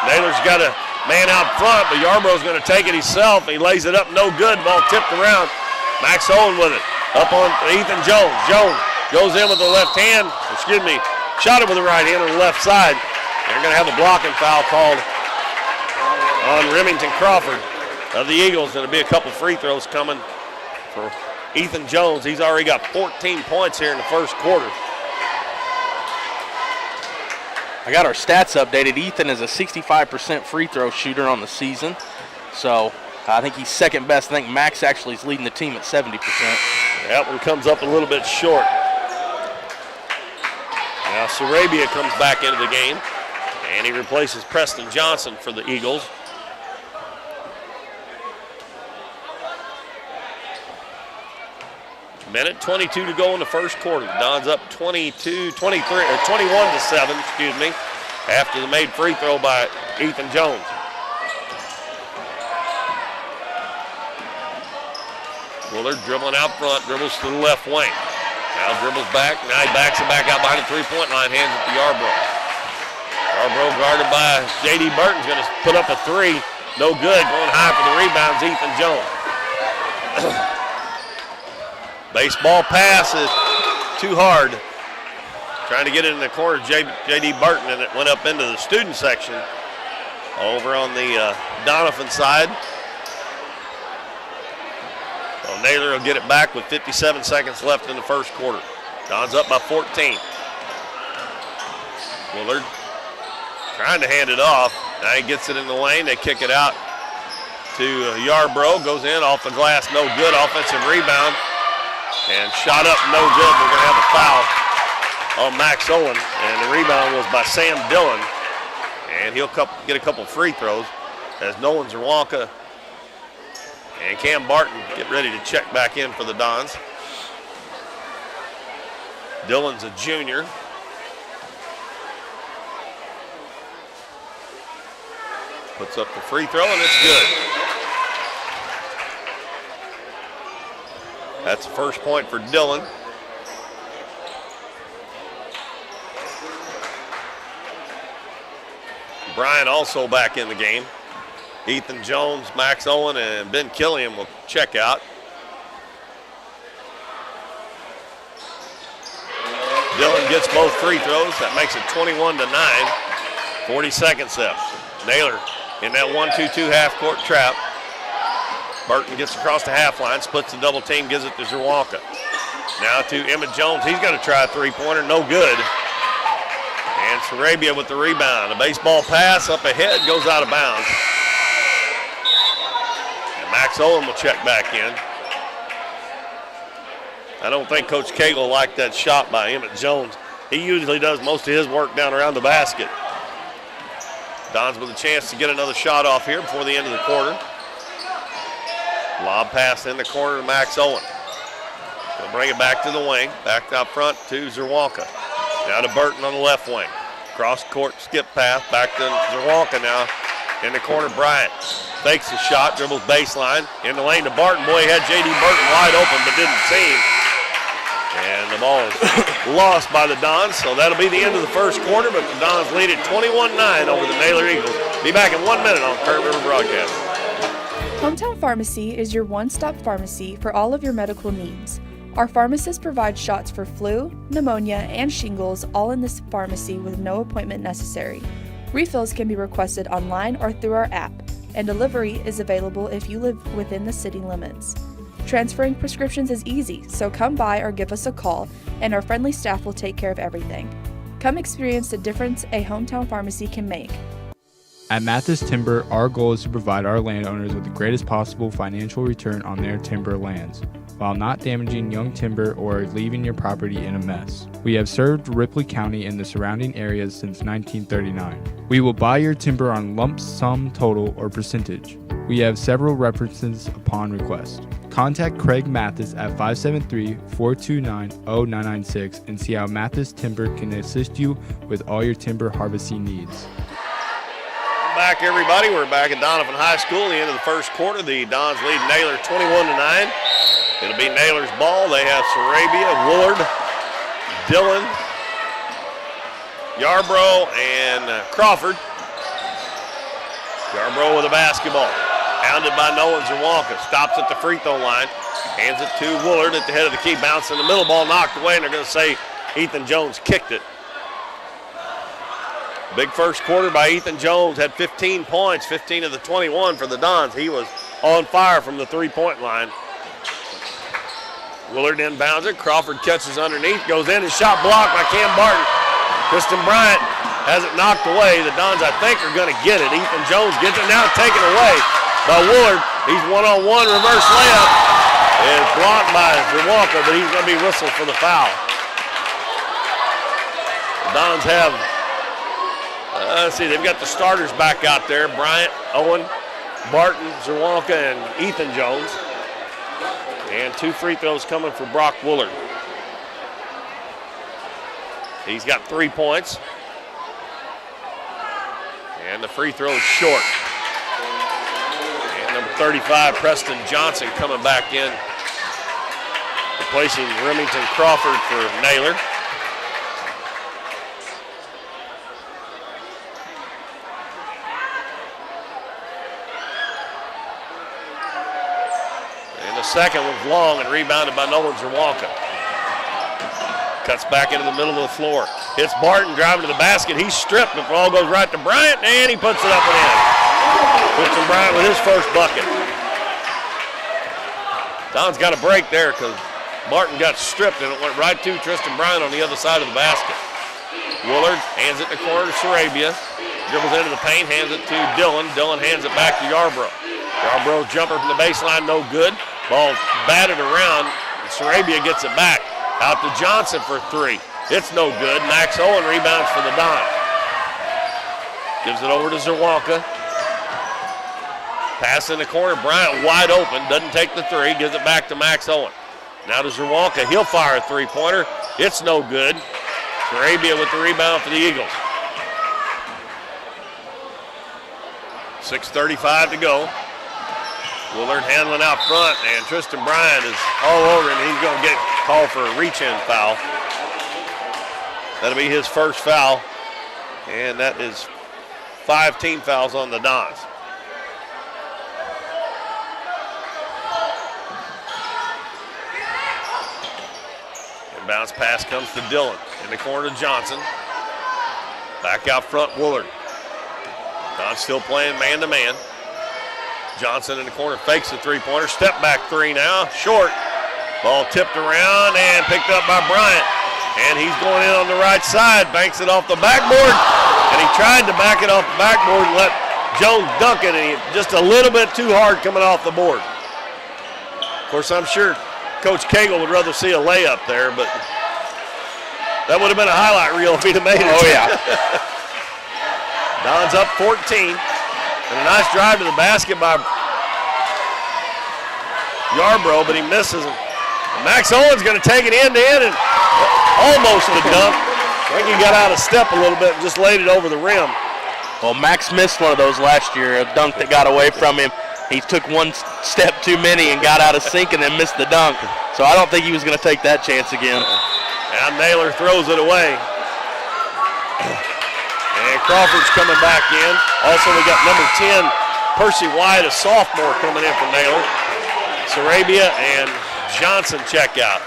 C: Naylor's got a man out front, but Yarbrough's going to take it himself. He lays it up, no good. Ball tipped around. Max Owen with it. Up on Ethan Jones. Jones goes in with the left hand. Shot it with the right hand on the left side. They're going to have a blocking foul called on Remington Crawford of the Eagles. There'll be a couple free throws coming for Ethan Jones. He's already got 14 points here in the first quarter.
D: I got our stats updated. Ethan is a 65% free throw shooter on the season. So I think he's second best. I think Max actually is leading the team at 70%.
C: That one comes up a little bit short. Now Sarabia comes back into the game, and he replaces Preston Johnson for the Eagles. Minute 22 to go in the first quarter. Dons up 21-7, after the made free throw by Ethan Jones. Willard dribbling out front, dribbles to the left wing. Now dribbles back, now he backs it back out behind the three-point line, hands it to Yarbrough. Yarbrough guarded by J.D. Barton's going to put up a three. No good, going high for the rebounds, Ethan Jones. Baseball pass is too hard. Trying to get it in the corner, J.D. Barton, and it went up into the student section over on the Doniphan side. So Naylor will get it back with 57 seconds left in the first quarter. Don's up by 14. Willard trying to hand it off. Now he gets it in the lane. They kick it out to Yarbrough. Goes in off the glass, no good. Offensive rebound. And shot up, no good. We're going to have a foul on Max Owen. And the rebound was by Sam Dillon. And he'll get a couple free throws as Nolan Zerwanka and Cam Barton get ready to check back in for the Dons. Dillon's a junior. Puts up the free throw, and it's good. That's the first point for Dillon. Bryant also back in the game. Ethan Jones, Max Owen, and Ben Killian will check out. Dillon gets both free throws. That makes it 21-9. 40 seconds left. Naylor in that 1-2-2 half-court trap. Barton gets across the half line, splits the double team, gives it to Zerwanka. Now to Emmett Jones. He's going to try a three-pointer, no good. And Sarabia with the rebound. A baseball pass up ahead, goes out of bounds. And Max Owen will check back in. I don't think Coach Cagle liked that shot by Emmett Jones. He usually does most of his work down around the basket. Dons with a chance to get another shot off here before the end of the quarter. Lob pass in the corner to Max Owen. He'll bring it back to the wing. Back out front to Zerwanka. Now to Burton on the left wing. Cross court skip pass back to Zerwanka now. In the corner, Bryant fakes the shot, dribbles baseline, in the lane to Barton. Boy, he had J.D. Barton wide open but didn't see him. And the ball is lost by the Dons, so that'll be the end of the first quarter, but the Dons lead at 21-9 over the Naylor Eagles. Be back in 1 minute on Current River Broadcast.
F: Hometown Pharmacy is your one-stop pharmacy for all of your medical needs. Our pharmacists provide shots for flu, pneumonia, and shingles all in this pharmacy with no appointment necessary. Refills can be requested online or through our app, and delivery is available if you live within the city limits. Transferring prescriptions is easy, so come by or give us a call, and our friendly staff will take care of everything. Come experience the difference a hometown pharmacy can make.
H: At Mathis Timber, our goal is to provide our landowners with the greatest possible financial return on their timber lands, while not damaging young timber or leaving your property in a mess. We have served Ripley County and the surrounding areas since 1939. We will buy your timber on lump sum total or percentage. We have several references upon request. Contact Craig Mathis at 573-429-0996 and see how Mathis Timber can assist you with all your timber harvesting needs.
C: Back, everybody. We're back at Doniphan High School. The end of the first quarter. The Dons lead Naylor 21-9. It'll be Naylor's ball. They have Sarabia, Woolard, Dillon, Yarbrough, and Crawford. Yarbrough with a basketball. Pounded by Nolan Zerwanka. Stops at the free throw line. Hands it to Woolard at the head of the key. Bounce in the middle. Ball knocked away, and they're going to say Ethan Jones kicked it. Big first quarter by Ethan Jones. Had 15 points, 15 of the 21 for the Dons. He was on fire from the three-point line. Woolard inbounds it. Crawford catches underneath. Goes in and shot blocked by Cam Barton. Kristen Bryant has it knocked away. The Dons, I think, are going to get it. Ethan Jones gets it now, taken away by Woolard. He's one-on-one reverse layup. It's blocked by Zerwanka, but he's going to be whistled for the foul. The Dons have, let's see, they've got the starters back out there. Bryant, Owen, Barton, Zerwanka, and Ethan Jones. And 2 free throws coming for Brock Woolard. He's got 3 points. And the free throw is short. And number 35, Preston Johnson, coming back in, replacing Remington Crawford for Naylor. And the second was long and rebounded by Nolan Zerwanka. Cuts back into the middle of the floor. Hits Barton, driving to the basket. He's stripped. The ball goes right to Bryant, and he puts it up and in. Tristan Bryant with his first bucket. Don's got a break there because Barton got stripped, and it went right to Tristan Bryant on the other side of the basket. Woolard hands it in the corner to Sarabia. Dribbles into the paint, hands it to Dillon. Dillon hands it back to Yarbrough. Yarbrough jumper from the baseline, no good. Ball batted around, and Sarabia gets it back. Out to Johnson for 3. It's no good. Max Owen rebounds for the Dons. Gives it over to Zerwanka. Pass in the corner. Bryant wide open. Doesn't take the 3. Gives it back to Max Owen. Now to Zerwanka. He'll fire a three-pointer. It's no good. Sarabia with the rebound for the Eagles. 6:35 to go. Woolard handling out front, and Tristan Bryant is all over, and he's going to get called for a reach-in foul. That'll be his first foul, and that is 5 team fouls on the Dons. And bounce pass comes to Dillon. In the corner to Johnson. Back out front, Woolard. Dons still playing man-to-man. Johnson in the corner fakes the three-pointer. Step back 3 now. Short. Ball tipped around and picked up by Bryant. And he's going in on the right side. Banks it off the backboard. And he tried to back it off the backboard and let Jones dunk it. And he just a little bit too hard coming off the board. Of course, I'm sure Coach Cagle would rather see a layup there, but that would have been a highlight reel if he'd have made it.
J: Oh, yeah.
C: Don's up 14. And a nice drive to the basket by Yarbrough, but he misses him. Max Owen's going to take it end-to-end and almost a dunk. I think he got out of step a little bit and just laid it over the rim.
D: Well, Max missed one of those last year, a dunk that got away from him. He took one step too many and got out of sync and then missed the dunk. So I don't think he was going to take that chance again.
C: And Naylor throws it away. And Crawford's coming back in. Also, we got number 10, Percy White, a sophomore, coming in from Naylor. Sarabia and Johnson check out.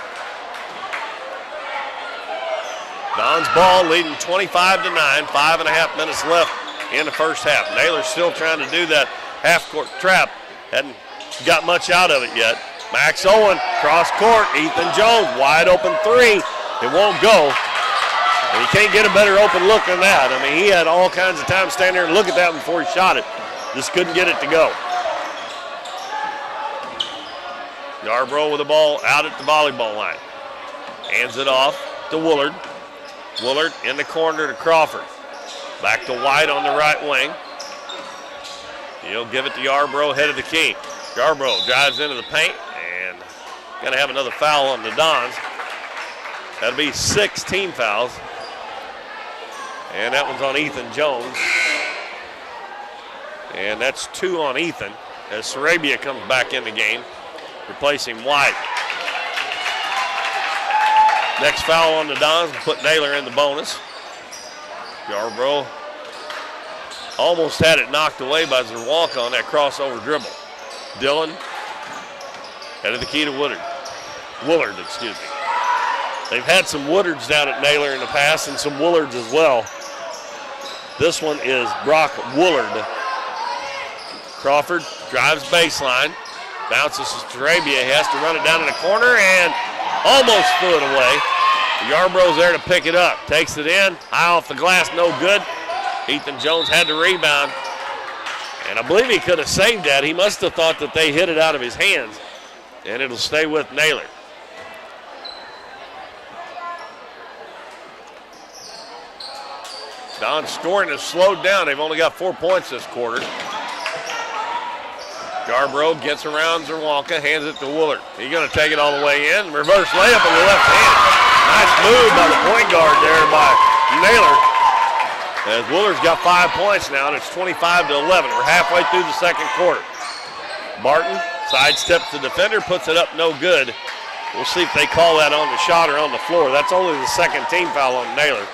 C: Don's ball leading 25-9, 5.5 minutes left in the first half. Naylor's still trying to do that half-court trap. Hadn't got much out of it yet. Max Owen, cross court. Ethan Jones, wide open three. It won't go. And you can't get a better open look than that. I mean, he had all kinds of time to stand there and look at that before he shot it. Just couldn't get it to go. Yarbrough with the ball out at the volleyball line. Hands it off to Woolard. Woolard in the corner to Crawford. Back to White on the right wing. He'll give it to Yarbrough, head of the key. Yarbrough drives into the paint and going to have another foul on the Dons. That'll be 6 team fouls. And that one's on Ethan Jones. And that's 2 on Ethan as Sarabia comes back in the game, replacing White. Next foul on the Dons will put Naylor in the bonus. Yarbrough almost had it knocked away by Zerwalka on that crossover dribble. Dillon, head of the key to Woolard, excuse me. They've had some Woodards down at Naylor in the past and some Woolards as well. This one is Brock Woolard. Crawford drives baseline, bounces to Sarabia. He has to run it down in the corner and almost threw it away. Yarbrough's there to pick it up. Takes it in, high off the glass, no good. Ethan Jones had the rebound. And I believe he could have saved that. He must have thought that they hit it out of his hands. And it'll stay with Naylor. Don's scoring has slowed down. They've only got 4 points this quarter. Yarbrough gets around Zerwalka, hands it to Woolard. He's going to take it all the way in. Reverse layup in the left hand. Nice move by the point guard there by Naylor. As Woolard's got 5 points now, and it's 25-11. We're halfway through the second quarter. Barton sidesteps the defender, puts it up no good. We'll see if they call that on the shot or on the floor. That's only the second team foul on Naylor.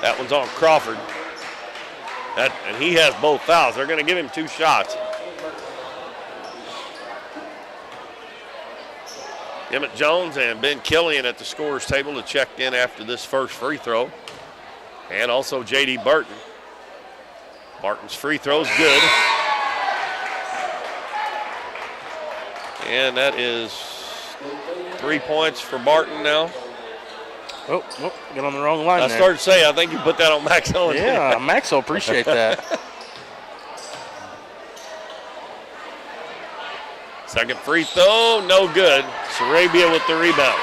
C: That one's on Crawford. And he has both fouls. They're going to give him 2 shots. Emmett Jones and Ben Killian at the scorer's table to check in after this first free throw. And also J.D. Barton. Barton's free throw's good. And that is 3 points for Barton now.
D: Oh, get on the wrong line
C: I
D: there.
C: started to say, I think you put that on Max Owen.
D: Yeah, Max will appreciate that.
C: Second free throw, no good. Sarabia with the rebound.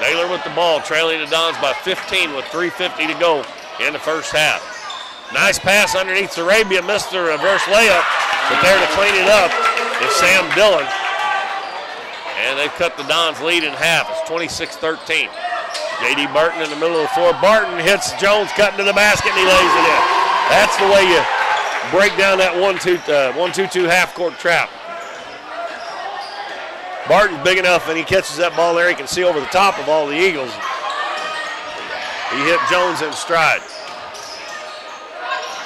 C: Naylor with the ball, trailing the Dons by 15 with 3:50 to go in the first half. Nice pass underneath Sarabia, missed the reverse layup, but there to clean it up is Sam Dillon. And they've cut the Dons' lead in half. It's 26-13. J.D. Barton in the middle of the floor. Barton hits Jones, cutting to the basket, and he lays it in. That's the way you break down that 1-2-2 half-court trap. Barton's big enough, and he catches that ball there. He can see over the top of all the Eagles. He hit Jones in stride.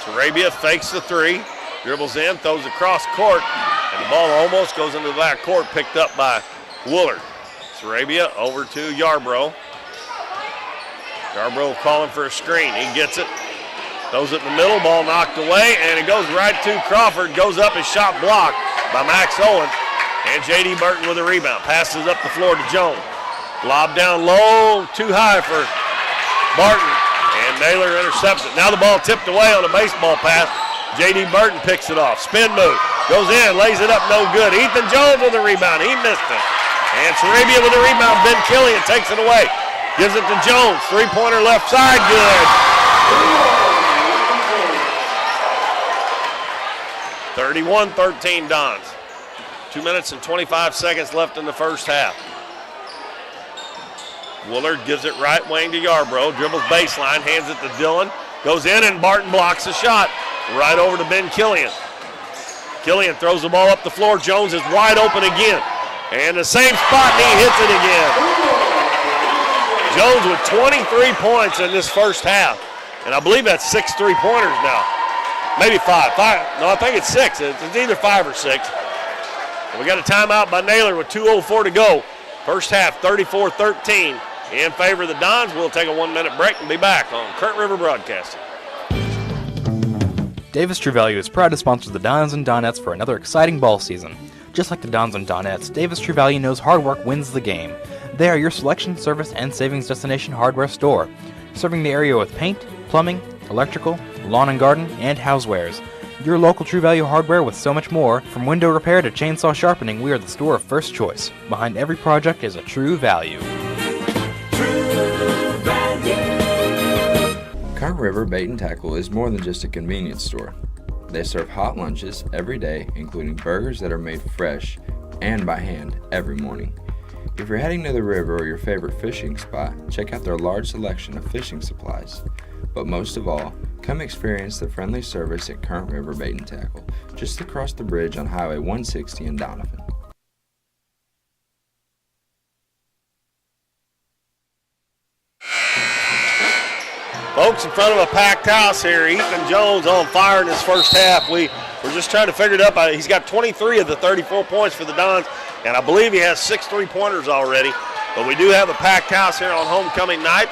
C: Sarabia fakes the three, dribbles in, throws across court, and the ball almost goes into the back court, picked up by Woolard. Sarabia over to Yarbrough. Yarbrough calling for a screen. He gets it. Throws it in the middle, ball knocked away, and it goes right to Crawford. Goes up, his shot blocked by Max Owen. And J.D. Barton with a rebound. Passes up the floor to Jones. Lob down low, too high for Barton. And Naylor intercepts it. Now the ball tipped away on a baseball pass. J.D. Barton picks it off. Spin move. Goes in, lays it up, no good. Ethan Jones with a rebound. He missed it. And Sarabia with a rebound. Ben Killian takes it away. Gives it to Jones. Three-pointer left side, good. 31-13 Dons. 2 minutes and 25 seconds left in the first half. Woolard gives it right wing to Yarbrough, dribbles baseline, hands it to Dillon, goes in, and Barton blocks the shot. Right over to Ben Killian. Killian throws the ball up the floor. Jones is wide open again. And the same spot, and he hits it again. Jones with 23 points in this first half. And I believe that's 6 3-pointers now. Maybe 5. No, I think it's 6. It's either 5 or 6. And we got a timeout by Naylor with 2:04 to go. First half, 34-13 in favor of the Dons. We'll take a 1-minute break and be back on Current River Broadcasting.
K: Davis True Value is proud to sponsor the Dons and Donettes for another exciting ball season. Just like the Dons and Donettes, Davis True Value knows hard work wins the game. They are your selection, service, and savings destination hardware store, serving the area with paint, plumbing, electrical, lawn and garden, and housewares. Your local True Value hardware with so much more. From window repair to chainsaw sharpening, we are the store of first choice. Behind every project is a True Value.
J: Current River Bait and Tackle is more than just a convenience store. They serve hot lunches every day, including burgers that are made fresh and by hand every morning. If you're heading to the river or your favorite fishing spot, check out their large selection of fishing supplies. But most of all, come experience the friendly service at Current River Bait and Tackle, just across the bridge on Highway 160 in Doniphan.
C: Folks, in front of a packed house here, Ethan Jones on fire in his first half. We're just trying to figure it up. He's got 23 of the 34 points for the Dons, and I believe he has 6 3-pointers already. But we do have a packed house here on homecoming night,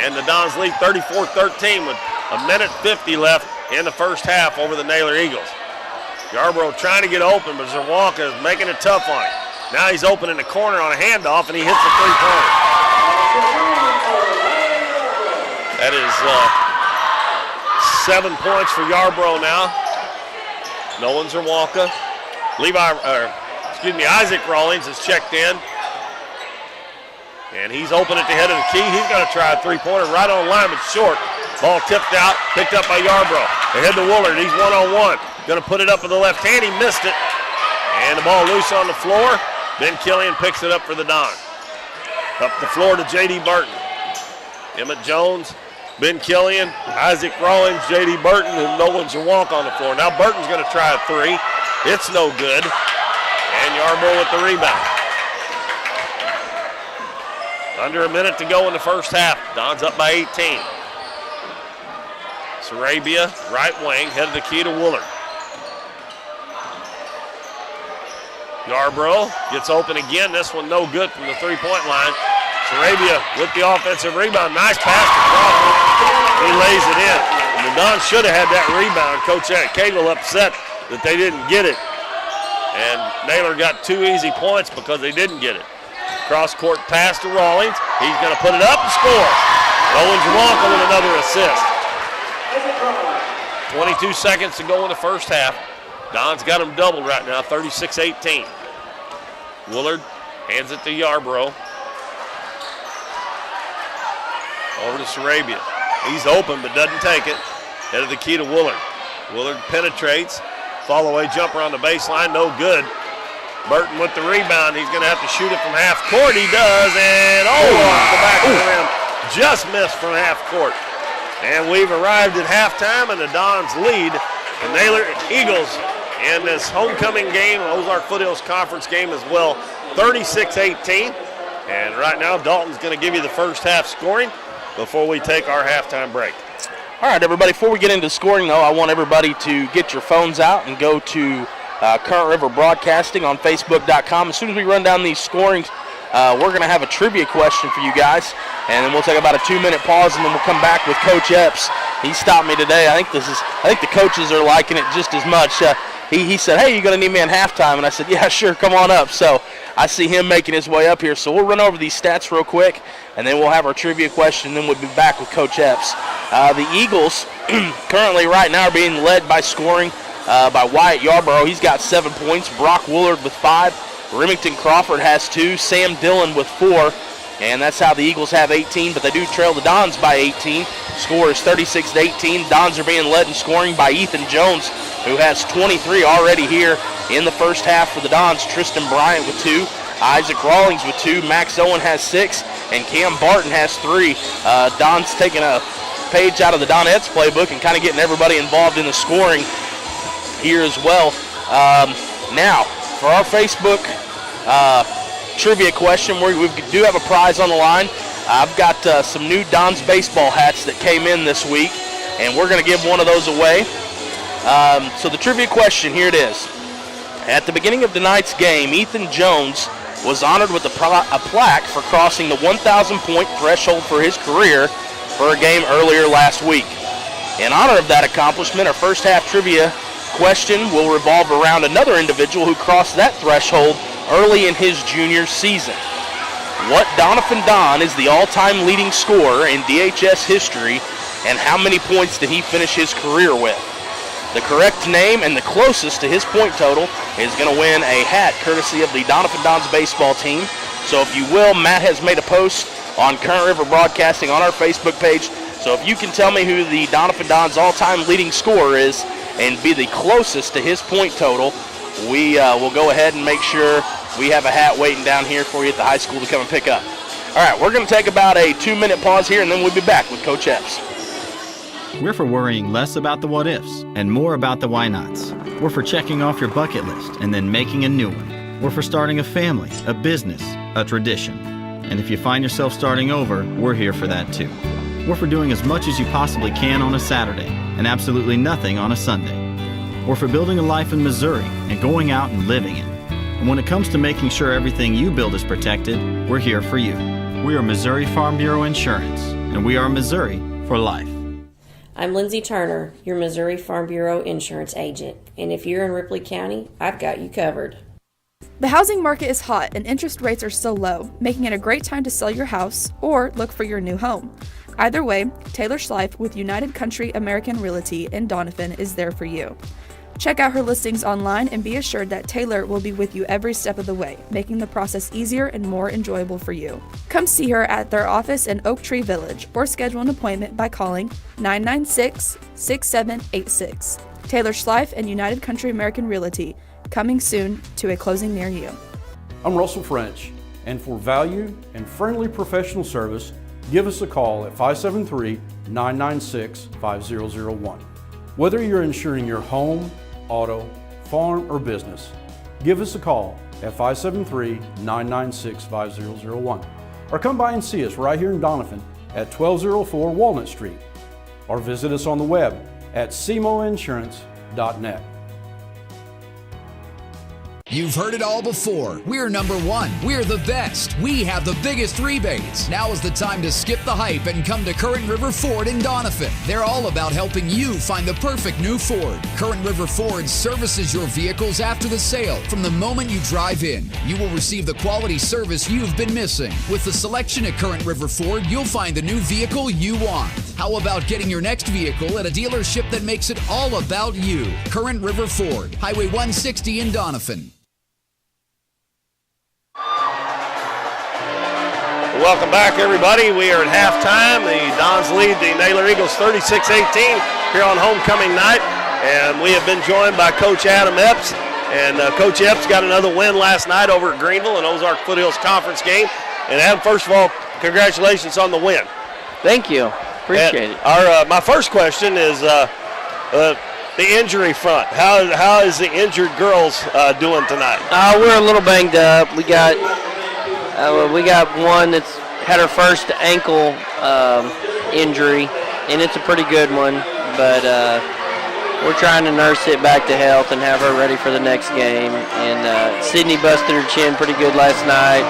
C: and the Dons lead 34-13 with a minute 50 left in the first half over the Naylor Eagles. Yarbrough trying to get open, but Zerwanka is making it tough on him. Now he's open in the corner on a handoff, and he hits the 3-pointer. That is 7 points for Yarbrough now. Nolan Zerwanka. Isaac Rawlings is checked in. And he's open at the head of the key. He's going to try a 3-pointer right on line, but short. Ball tipped out, picked up by Yarbrough. Ahead to Woolard. He's one-on-one. Going to put it up with the left hand. He missed it. And the ball loose on the floor. Ben Killian picks it up for the Dons. Up the floor to J.D. Barton. Emmett Jones, Ben Killian, Isaac Rawlings, J.D. Barton, and Nolan Zerwanka on the floor. Now Barton's going to try a 3. It's no good. And Yarbrough with the rebound. Under a minute to go in the first half. Dons up by 18. Sarabia, right wing, headed the key to Woolard. Yarbrough gets open again. This one no good from the 3-point line. Sarabia with the offensive rebound. Nice pass to Crawford. He lays it in. And the Dons should have had that rebound. Coach Cagle upset that they didn't get it. And Naylor got 2 easy points because they didn't get it. Cross-court pass to Rawlings. He's going to put it up and score. Nolan Zerwanka with another assist. 22 seconds to go in the first half. Don's got them doubled right now, 36-18. Woolard hands it to Yarbrough. Over to Sarabia. He's open but doesn't take it. Head of the key to Woolard. Woolard penetrates. Follow-away jumper on the baseline, no good. Burton with the rebound. He's going to have to shoot it from half court. He does, and off the back of the rim. Just missed from half court. And we've arrived at halftime, and the Dons lead the Naylor Eagles in this homecoming game, Ozark Foothills Conference game as well, 36-18. And right now, Dalton's going to give you the first half scoring before we take our halftime break.
D: All right, everybody, before we get into scoring, though, I want everybody to get your phones out and go to Current River Broadcasting on Facebook.com. As soon as we run down these scorings, we're going to have a trivia question for you guys, and then we'll take about a 2-minute pause, and then we'll come back with Coach Epps. He stopped me today. I think the coaches are liking it just as much. He said, "Hey, you're going to need me in halftime," and I said, "Yeah, sure, come on up." So I see him making his way up here. So we'll run over these stats real quick, and then we'll have our trivia question, and then we'll be back with Coach Epps. The Eagles currently right now are being led by scoring by Wyatt Yarbrough. He's got 7 points. Brock Woolard with 5. Remington Crawford has 2. Sam Dillon with 4. And that's how the Eagles have 18, but they do trail the Dons by 18. Score is 36-18. Dons are being led in scoring by Ethan Jones, who has 23 already here in the first half for the Dons. Tristan Bryant with 2. Isaac Rawlings with 2. Max Owen has 6. and Cam Barton has 3. Don's taking a page out of the Donettes playbook and kind of getting everybody involved in the scoring here as well. Now, for our Facebook trivia question, we do have a prize on the line. I've got some new Don's baseball hats that came in this week, and we're going to give one of those away. So the trivia question, here it is. At the beginning of tonight's game, Ethan Jones was honored with a plaque for crossing the 1,000-point threshold for his career for a game earlier last week. In honor of that accomplishment, our first half trivia question will revolve around another individual who crossed that threshold early in his junior season. What Doniphan Don is the all-time leading scorer in DHS history, and how many points did he finish his career with? The correct name and the closest to his point total is going to win a hat courtesy of the Doniphan Don's baseball team. So if you will, Matt has made a post on Current River Broadcasting on our Facebook page. So if you can tell me who the Doniphan Don's all-time leading scorer is and be the closest to his point total, we will go ahead and make sure we have a hat waiting down here for you at the high school to come and pick up. All right, we're going to take about a 2-minute pause here, and then we'll be back with Coach Epps.
E: We're for worrying less about the what-ifs and more about the why-nots. We're for checking off your bucket list and then making a new one. We're for starting a family, a business, a tradition. And if you find yourself starting over, we're here for that too. We're for doing as much as you possibly can on a Saturday and absolutely nothing on a Sunday. We're for building a life in Missouri and going out and living it. And when it comes to making sure everything you build is protected, we're here for you. We are Missouri Farm Bureau Insurance, and we are Missouri for life.
L: I'm Lindsay Turner, your Missouri Farm Bureau insurance agent, and if you're in Ripley County, I've got you covered.
F: The housing market is hot and interest rates are still low, making it a great time to sell your house or look for your new home. Either way, Taylor Schleif with United Country American Realty in Doniphan is there for you. Check out her listings online and be assured that Taylor will be with you every step of the way, making the process easier and more enjoyable for you. Come see her at their office in Oak Tree Village or schedule an appointment by calling 996-6786. Taylor Schleif and United Country American Realty, coming soon to a closing near you.
G: I'm Russell French, and for value and friendly professional service, give us a call at 573-996-5001. Whether you're insuring your home, auto, farm, or business, give us a call at 573-996-5001. Or come by and see us right here in Doniphan at 1204 Walnut Street. Or visit us on the web at cmoinsurance.net.
M: You've heard it all before. We're number one. We're the best. We have the biggest rebates. Now is the time to skip the hype and come to Current River Ford in Doniphan. They're all about helping you find the perfect new Ford. Current River Ford services your vehicles after the sale. From the moment you drive in, you will receive the quality service you've been missing. With the selection at Current River Ford, you'll find the new vehicle you want. How about getting your next vehicle at a dealership that makes it all about you? Current River Ford, Highway 160 in Doniphan.
C: Welcome back, everybody. We are at halftime. The Dons lead the Naylor Eagles 36-18 here on homecoming night. And we have been joined by Coach Adam Epps. And Coach Epps got another win last night over at Greenville in Ozark Foothills Conference game. And Adam, first of all, congratulations on the win.
N: Thank you. Appreciate it.
C: My first question is the injury front. How is the injured girls doing tonight?
N: We're a little banged up. We got one that's had her first ankle injury, and it's a pretty good one, but we're trying to nurse it back to health and have her ready for the next game. And Sydney busted her chin pretty good last night,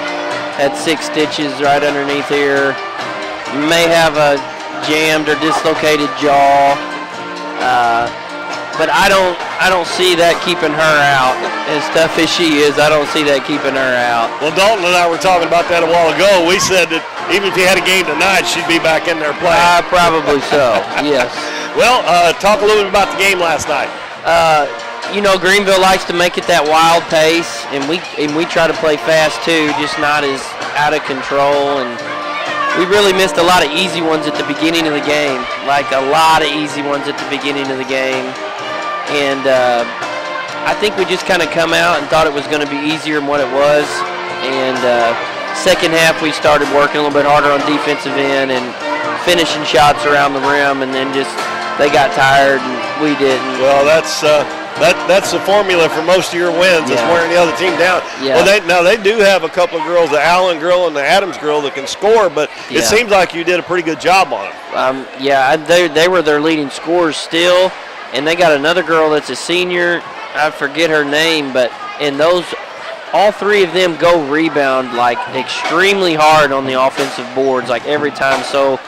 N: had 6 stitches right underneath here, may have a jammed or dislocated jaw, but I don't see that keeping her out. As tough as she is, I don't see that keeping her out.
C: Well, Dalton and I were talking about that a while ago. We said that even if you had a game tonight, she'd be back in there playing.
N: Probably so, yes.
C: Well, talk a little bit about the game last night.
N: Greenville likes to make it that wild pace, and we try to play fast too, just not as out of control. And we really missed a lot of easy ones at the beginning of the game, like a lot of easy ones at the beginning of the game. And I think we just kind of come out and thought it was going to be easier than what it was. And second half we started working a little bit harder on defensive end and finishing shots around the rim, and then just they got tired and we didn't.
C: Well, that's the formula for most of your wins, is wearing the other team down.
N: Yeah.
C: Well, they do have a couple of girls, the Allen girl and the Adams girl, that can score, but it seems like you did a pretty good job on it.
N: They were their leading scorers still, and they got another girl that's a senior. I forget her name, but all three of them go rebound like extremely hard on the offensive boards, like every time. So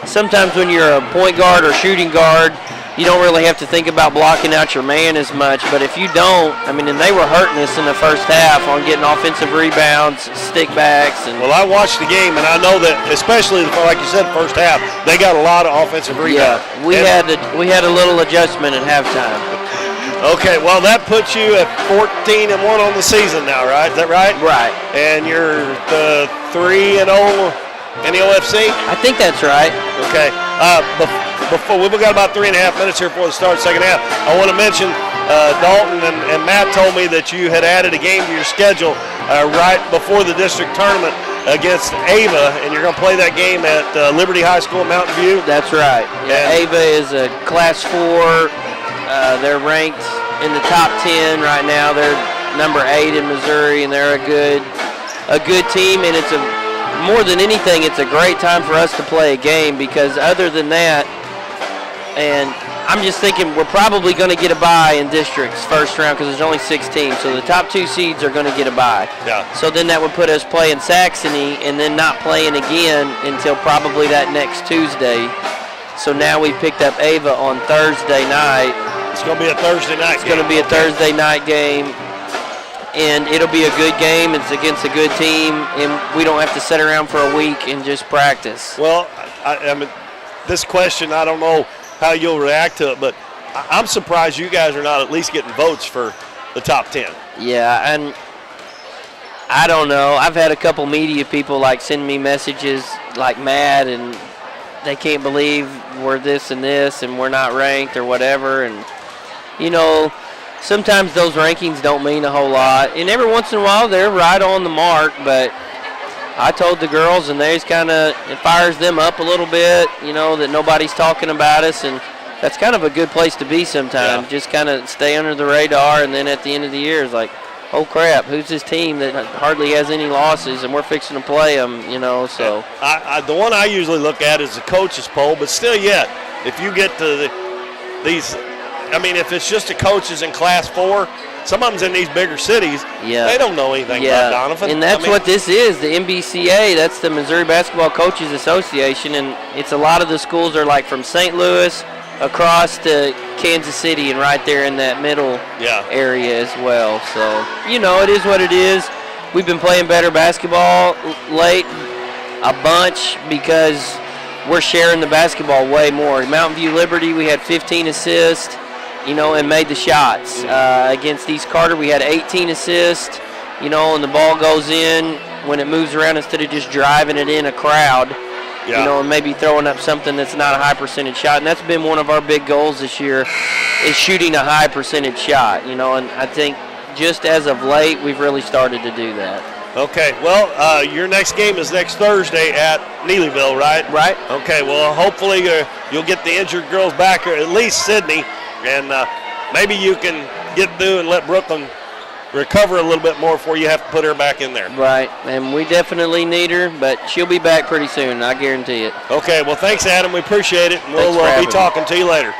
N: sometimes when you're a point guard or shooting guard, you don't really have to think about blocking out your man as much. But if you don't, and they were hurting us in the first half on getting offensive rebounds, stick backs.
C: Well, I watched the game, and I know that, especially like you said, first half, they got a lot of offensive rebounds.
N: Yeah, we had a little adjustment at halftime.
C: Okay, well, that puts you at 14-1 on the season now, right? Is that right?
N: Right.
C: And you're the 3-0 in the OFC?
N: I think that's right.
C: Okay. Before we've got about 3.5 minutes here before the start of the second half. I want to mention Dalton and Matt told me that you had added a game to your schedule right before the district tournament against Ava, and you're going to play that game at Liberty High School in Mountain View.
N: That's right. Yeah, Ava is a Class 4. They're ranked in the top 10 right now. They're number 8 in Missouri, and they're a good team. And it's more than anything, it's a great time for us to play a game, because other than that, and I'm just thinking we're probably going to get a bye in districts first round because there's only 6 teams. So the top 2 seeds are going to get a bye.
C: Yeah.
N: So then that would put us playing Saxony and then not playing again until probably that next Tuesday. So now we picked up Ava on Thursday night.
C: It's going to be a Thursday night game.
N: It's going to be a Thursday night game, and it'll be a good game. It's against a good team, and we don't have to sit around for a week and just practice.
C: Well, I mean, this question, I don't know how you'll react to it, but I'm surprised you guys are not at least getting votes for the top 10.
N: Yeah, and I don't know. I've had a couple media people send me messages mad, and they can't believe we're this and this and we're not ranked or whatever. And, sometimes those rankings don't mean a whole lot. And every once in a while they're right on the mark, but I told the girls, and it fires them up a little bit, that nobody's talking about us. And that's kind of a good place to be sometimes. Yeah. Just kind of stay under the radar, and then at the end of the year it's like, oh crap, who's this team that hardly has any losses and we're fixing to play them, so.
C: The one I usually look at is the coaches poll, but still yet, if you get to if it's just the coaches in Class 4, some of them's in these bigger cities, they don't know anything about Doniphan.
N: And that's what this is, the MBCA, that's the Missouri Basketball Coaches Association, and it's a lot of the schools are from St. Louis across to Kansas City and right there in that middle area as well. So, it is what it is. We've been playing better basketball late a bunch because we're sharing the basketball way more. Mountain View Liberty, we had 15 assists, and made the shots. Against East Carter, we had 18 assists, and the ball goes in when it moves around instead of just driving it in a crowd. And maybe throwing up something that's not a high percentage shot. And that's been one of our big goals this year, is shooting a high percentage shot, and I think just as of late, we've really started to do that.
C: Okay, well, your next game is next Thursday at Neelyville, right?
N: Right.
C: Okay, well, hopefully you'll get the injured girls back, or at least Sydney, and maybe you can get through and let Brooklyn recover a little bit more before you have to put her back in there.
N: Right, and we definitely need her, but she'll be back pretty soon, I guarantee it.
C: Okay, well, thanks, Adam. We appreciate it, and we'll be talking to you later.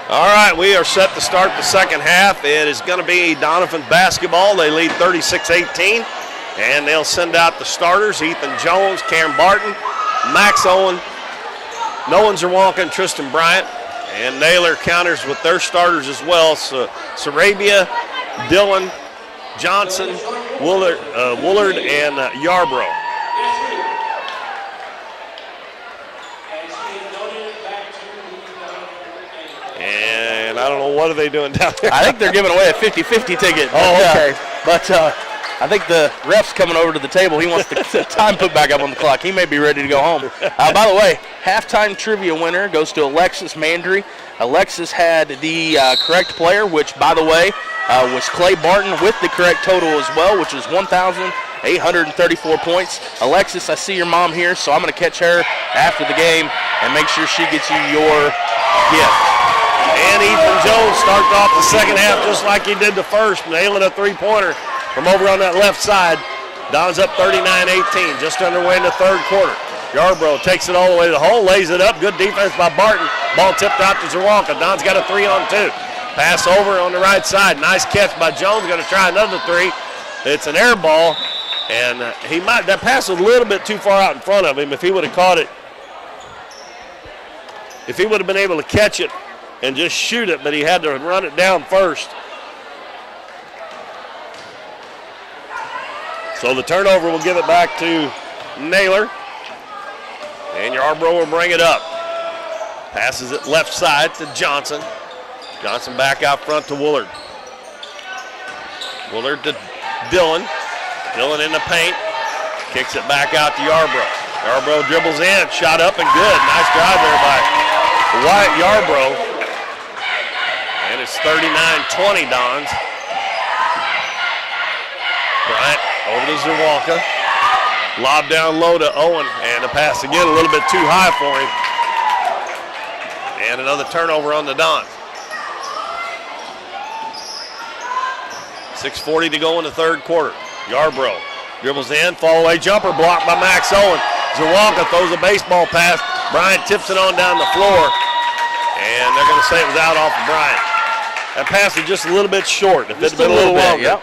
C: All right, we are set to start the second half. It is going to be Doniphan basketball. They lead 36-18, and they'll send out the starters: Ethan Jones, Karen Barton, Max Owen, Nolan Zerwanka, and Tristan Bryant. And Naylor counters with their starters as well. So Sarabia, Dillon, Johnson, Woolard, and Yarbrough. And I don't know, what are they doing down there?
D: I think they're giving away a 50-50 ticket.
C: Oh, okay.
D: But I think the ref's coming over to the table. He wants the time put back up on the clock. He may be ready to go home. By the way, halftime trivia winner goes to Alexis Mandry. Alexis had the correct player, which, by the way, was Clay Barton with the correct total as well, which is 1,834 points. Alexis, I see your mom here, so I'm going to catch her after the game and make sure she gets you your gift.
C: And Ethan Jones started off the second half just like he did the first, nailing a three-pointer from over on that left side. Don's up 39-18, just underway in the third quarter. Yarbrough takes it all the way to the hole, lays it up. Good defense by Barton. Ball tipped out to Zawalka. Don's got a 3-on-2. Pass over on the right side. Nice catch by Jones. Going to try another three. It's an air ball, and that pass was a little bit too far out in front of him. If he would have caught it, if he would have been able to catch it and just shoot it, but he had to run it down first. So the turnover will give it back to Naylor. And Yarbrough will bring it up. Passes it left side to Johnson. Johnson back out front to Woolard. Woolard to Dillon. Dillon in the paint. Kicks it back out to Yarbrough. Yarbrough dribbles in. Shot up and good. Nice drive there by Wyatt Yarbrough. And it's 39-20 Dons. Bryant over to Zawalka. Lob down low to Owen. And the pass again a little bit too high for him. And another turnover on the Dons. 6:40 to go in the third quarter. Yarbrough dribbles in, fall away jumper blocked by Max Owen. Zawalka throws a baseball pass. Bryant tips it on down the floor. And they're going to say it was out off of Bryant. That pass was just a little bit short. If it had been a little longer.
D: Yep.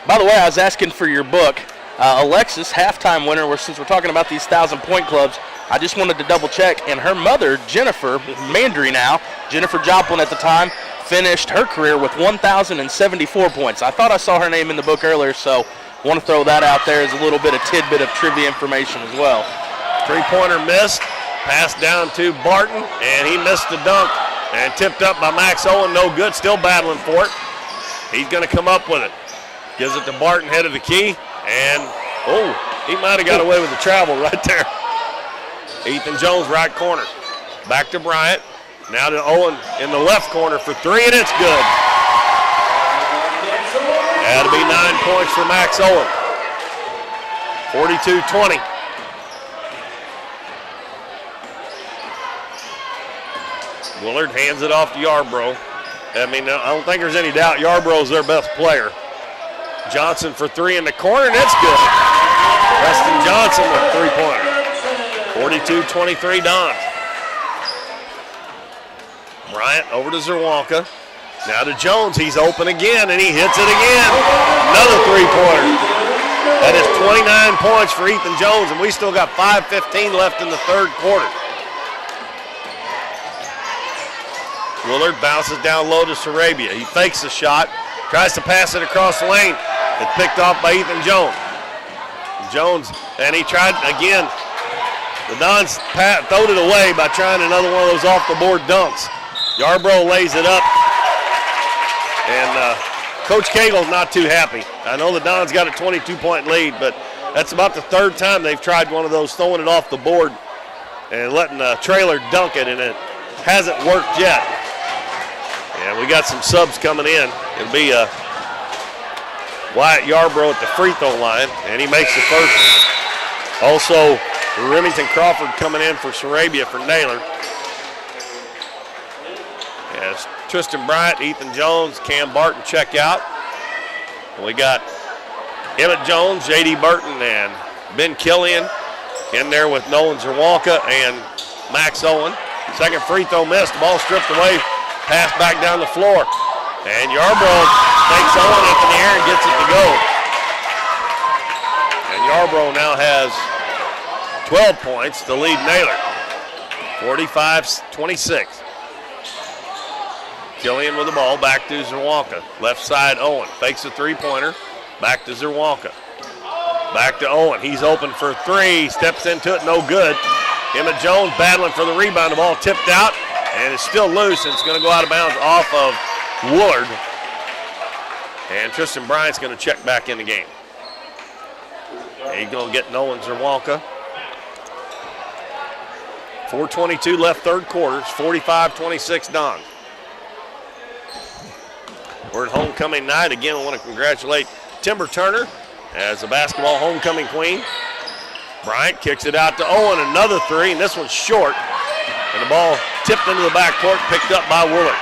D: By the way, I was asking for your book. Alexis, halftime winner, since we're talking about these 1,000-point clubs, I just wanted to double check. And her mother, Jennifer Mandry now, Jennifer Joplin at the time, finished her career with 1,074 points. I thought I saw her name in the book earlier, so want to throw that out there as a little bit of tidbit of trivia information as well.
C: Three-pointer missed. Pass down to Barton, and he missed the dunk. And tipped up by Max Owen, no good, still battling for it. He's going to come up with it. Gives it to Barton, head of the key, and, he might have got away with the travel right there. Ethan Jones, right corner. Back to Bryant. Now to Owen in the left corner for three, and it's good. That'll be 9 points for Max Owen. 42-20. Woolard hands it off to Yarbrough. I mean, I don't think there's any doubt Yarbrough's their best player. Johnson for three in the corner, and it's good. Preston Johnson with three-pointer. 42-23 Dons. Bryant over to Zawalka. Now to Jones. He's open again, and he hits it again. Another three-pointer. That is 29 points for Ethan Jones, and we still got 5:15 left in the third quarter. Woolard bounces down low to Sarabia. He fakes the shot, tries to pass it across the lane. It's picked off by Ethan Jones. Jones, and he tried again. The Dons throwed it away by trying another one of those off-the-board dunks. Yarbrough lays it up, and Coach Cagle's not too happy. I know the Dons got a 22-point lead, but that's about the third time they've tried one of those, throwing it off the board and letting the trailer dunk it, and it hasn't worked yet. And we got some subs coming in. It'll be Wyatt Yarbrough at the free throw line, and he makes the first. Also, Remington Crawford coming in for Sarabia for Naylor. As Tristan Bryant, Ethan Jones, Cam Barton check out. And we got Emmett Jones, J.D. Burton, and Ben Killian in there with Nolan Zawalka and Max Owen. Second free throw missed. The ball stripped away. Pass back down the floor. And Yarbrough takes Owen up in the air and gets it to go. And Yarbrough now has 12 points to lead Naylor. 45-26. Killian with the ball, back to Zawalka. Left side, Owen. Fakes a three-pointer. Back to Zawalka. Back to Owen. He's open for three. Steps into it, no good. Emmett Jones battling for the rebound. The ball tipped out, and it's still loose, and it's going to go out of bounds off of Woolard. And Tristan Bryant's going to check back in the game. He's going to get Nolan Zerwalka. 4:22 left third quarter. It's 45-26 Don. We're at homecoming night. Again, I want to congratulate Timber Turner as the basketball homecoming queen. Bryant kicks it out to Owen, another three, and this one's short. And the ball tipped into the backcourt, picked up by Willard.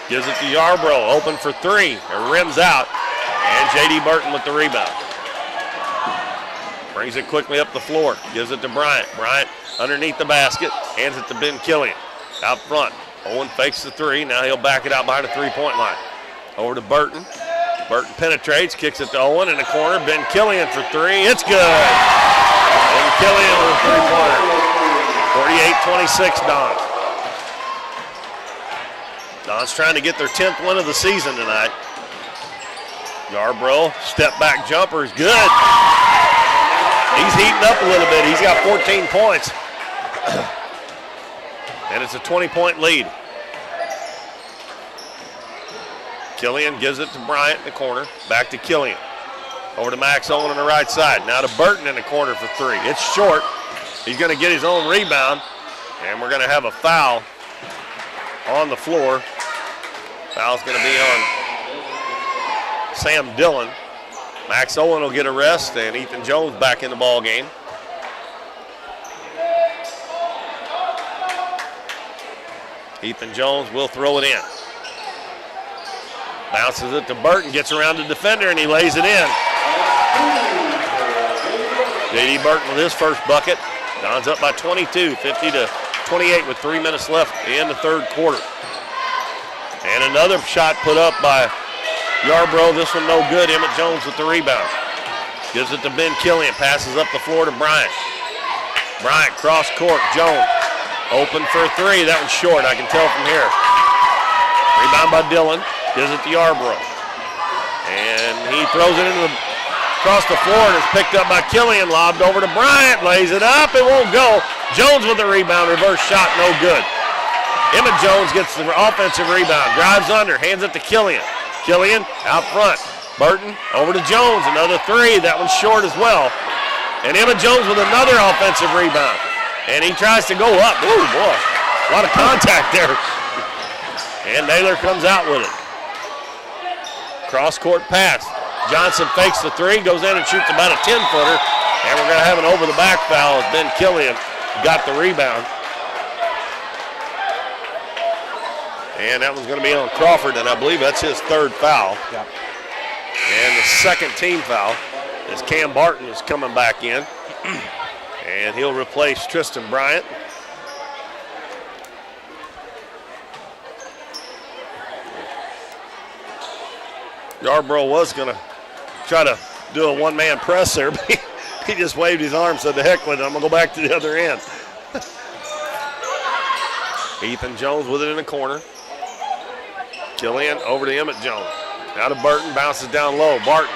C: Gives it to Yarbrough, open for three. It rims out, and J.D. Barton with the rebound. Brings it quickly up the floor, gives it to Bryant. Bryant underneath the basket, hands it to Ben Killian. Out front, Owen fakes the three. Now he'll back it out behind the three-point line. Over to Burton. Burton penetrates, kicks it to Owen in the corner. Ben Killian for three. It's good. Ben Killian with a three-pointer. 48-26 Don. Don's trying to get their 10th win of the season tonight. Yarbrough, step back jumper is good. He's heating up a little bit. He's got 14 points. And it's a 20-point lead. Killian gives it to Bryant in the corner. Back to Killian. Over to Max Owen on the right side. Now to Burton in the corner for three. It's short. He's going to get his own rebound. And we're going to have a foul on the floor. Foul's going to be on Sam Dillon. Max Owen will get a rest, and Ethan Jones back in the ball game. Ethan Jones will throw it in. Bounces it to Burton, gets around the defender, and he lays it in. J.D. Burton with his first bucket. Don's up by 22, 50-28 with 3 minutes left in the third quarter. And another shot put up by Yarbrough. This one no good. Emmett Jones with the rebound. Gives it to Ben Killian. Passes up the floor to Bryant. Bryant cross court. Jones open for a three. That one's short. I can tell from here. Rebound by Dillon. Gives it to Yarbrough. And he throws it across the floor, and it's picked up by Killian. Lobbed over to Bryant. Lays it up. It won't go. Jones with the rebound. Reverse shot. No good. Emmett Jones gets the offensive rebound. Drives under. Hands it to Killian. Killian out front. Burton over to Jones. Another three. That one's short as well. And Emmett Jones with another offensive rebound. And he tries to go up. Ooh, boy. A lot of contact there. And Naylor comes out with it. Cross-court pass. Johnson fakes the three. Goes in and shoots about a 10-footer. And we're going to have an over-the-back foul as Ben Killian got the rebound. And that one's going to be on Crawford, and I believe that's his third foul.
G: Yeah.
C: And the second team foul as Cam Barton is coming back in. And he'll replace Tristan Bryant. Yarbrough was going to try to do a one-man press there, but he just waved his arm, said, "The heck with it, I'm going to go back to the other end." Ethan Jones with it in the corner. Killian over to Emmett Jones. Now to Burton, bounces down low. Barton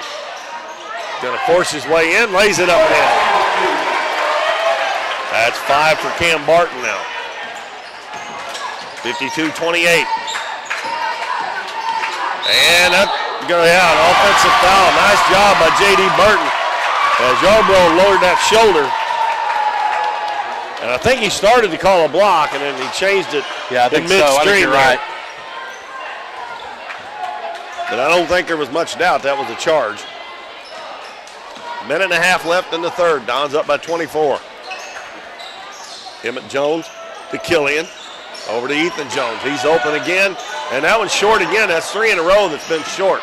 C: going to force his way in, lays it up and in. That's 5 for Cam Barton now. 52-28. And that's going to have an offensive foul. Nice job by J.D. Burton as Yarbrough lowered that shoulder. And I think he started to call a block, and then he changed it in midstream.
D: So. I think you're right.
C: But I don't think there was much doubt that was a charge. Minute and a half left in the third. Don's up by 24. Emmett Jones to Killian. Over to Ethan Jones. He's open again, and that one's short again. That's 3 in a row that's been short.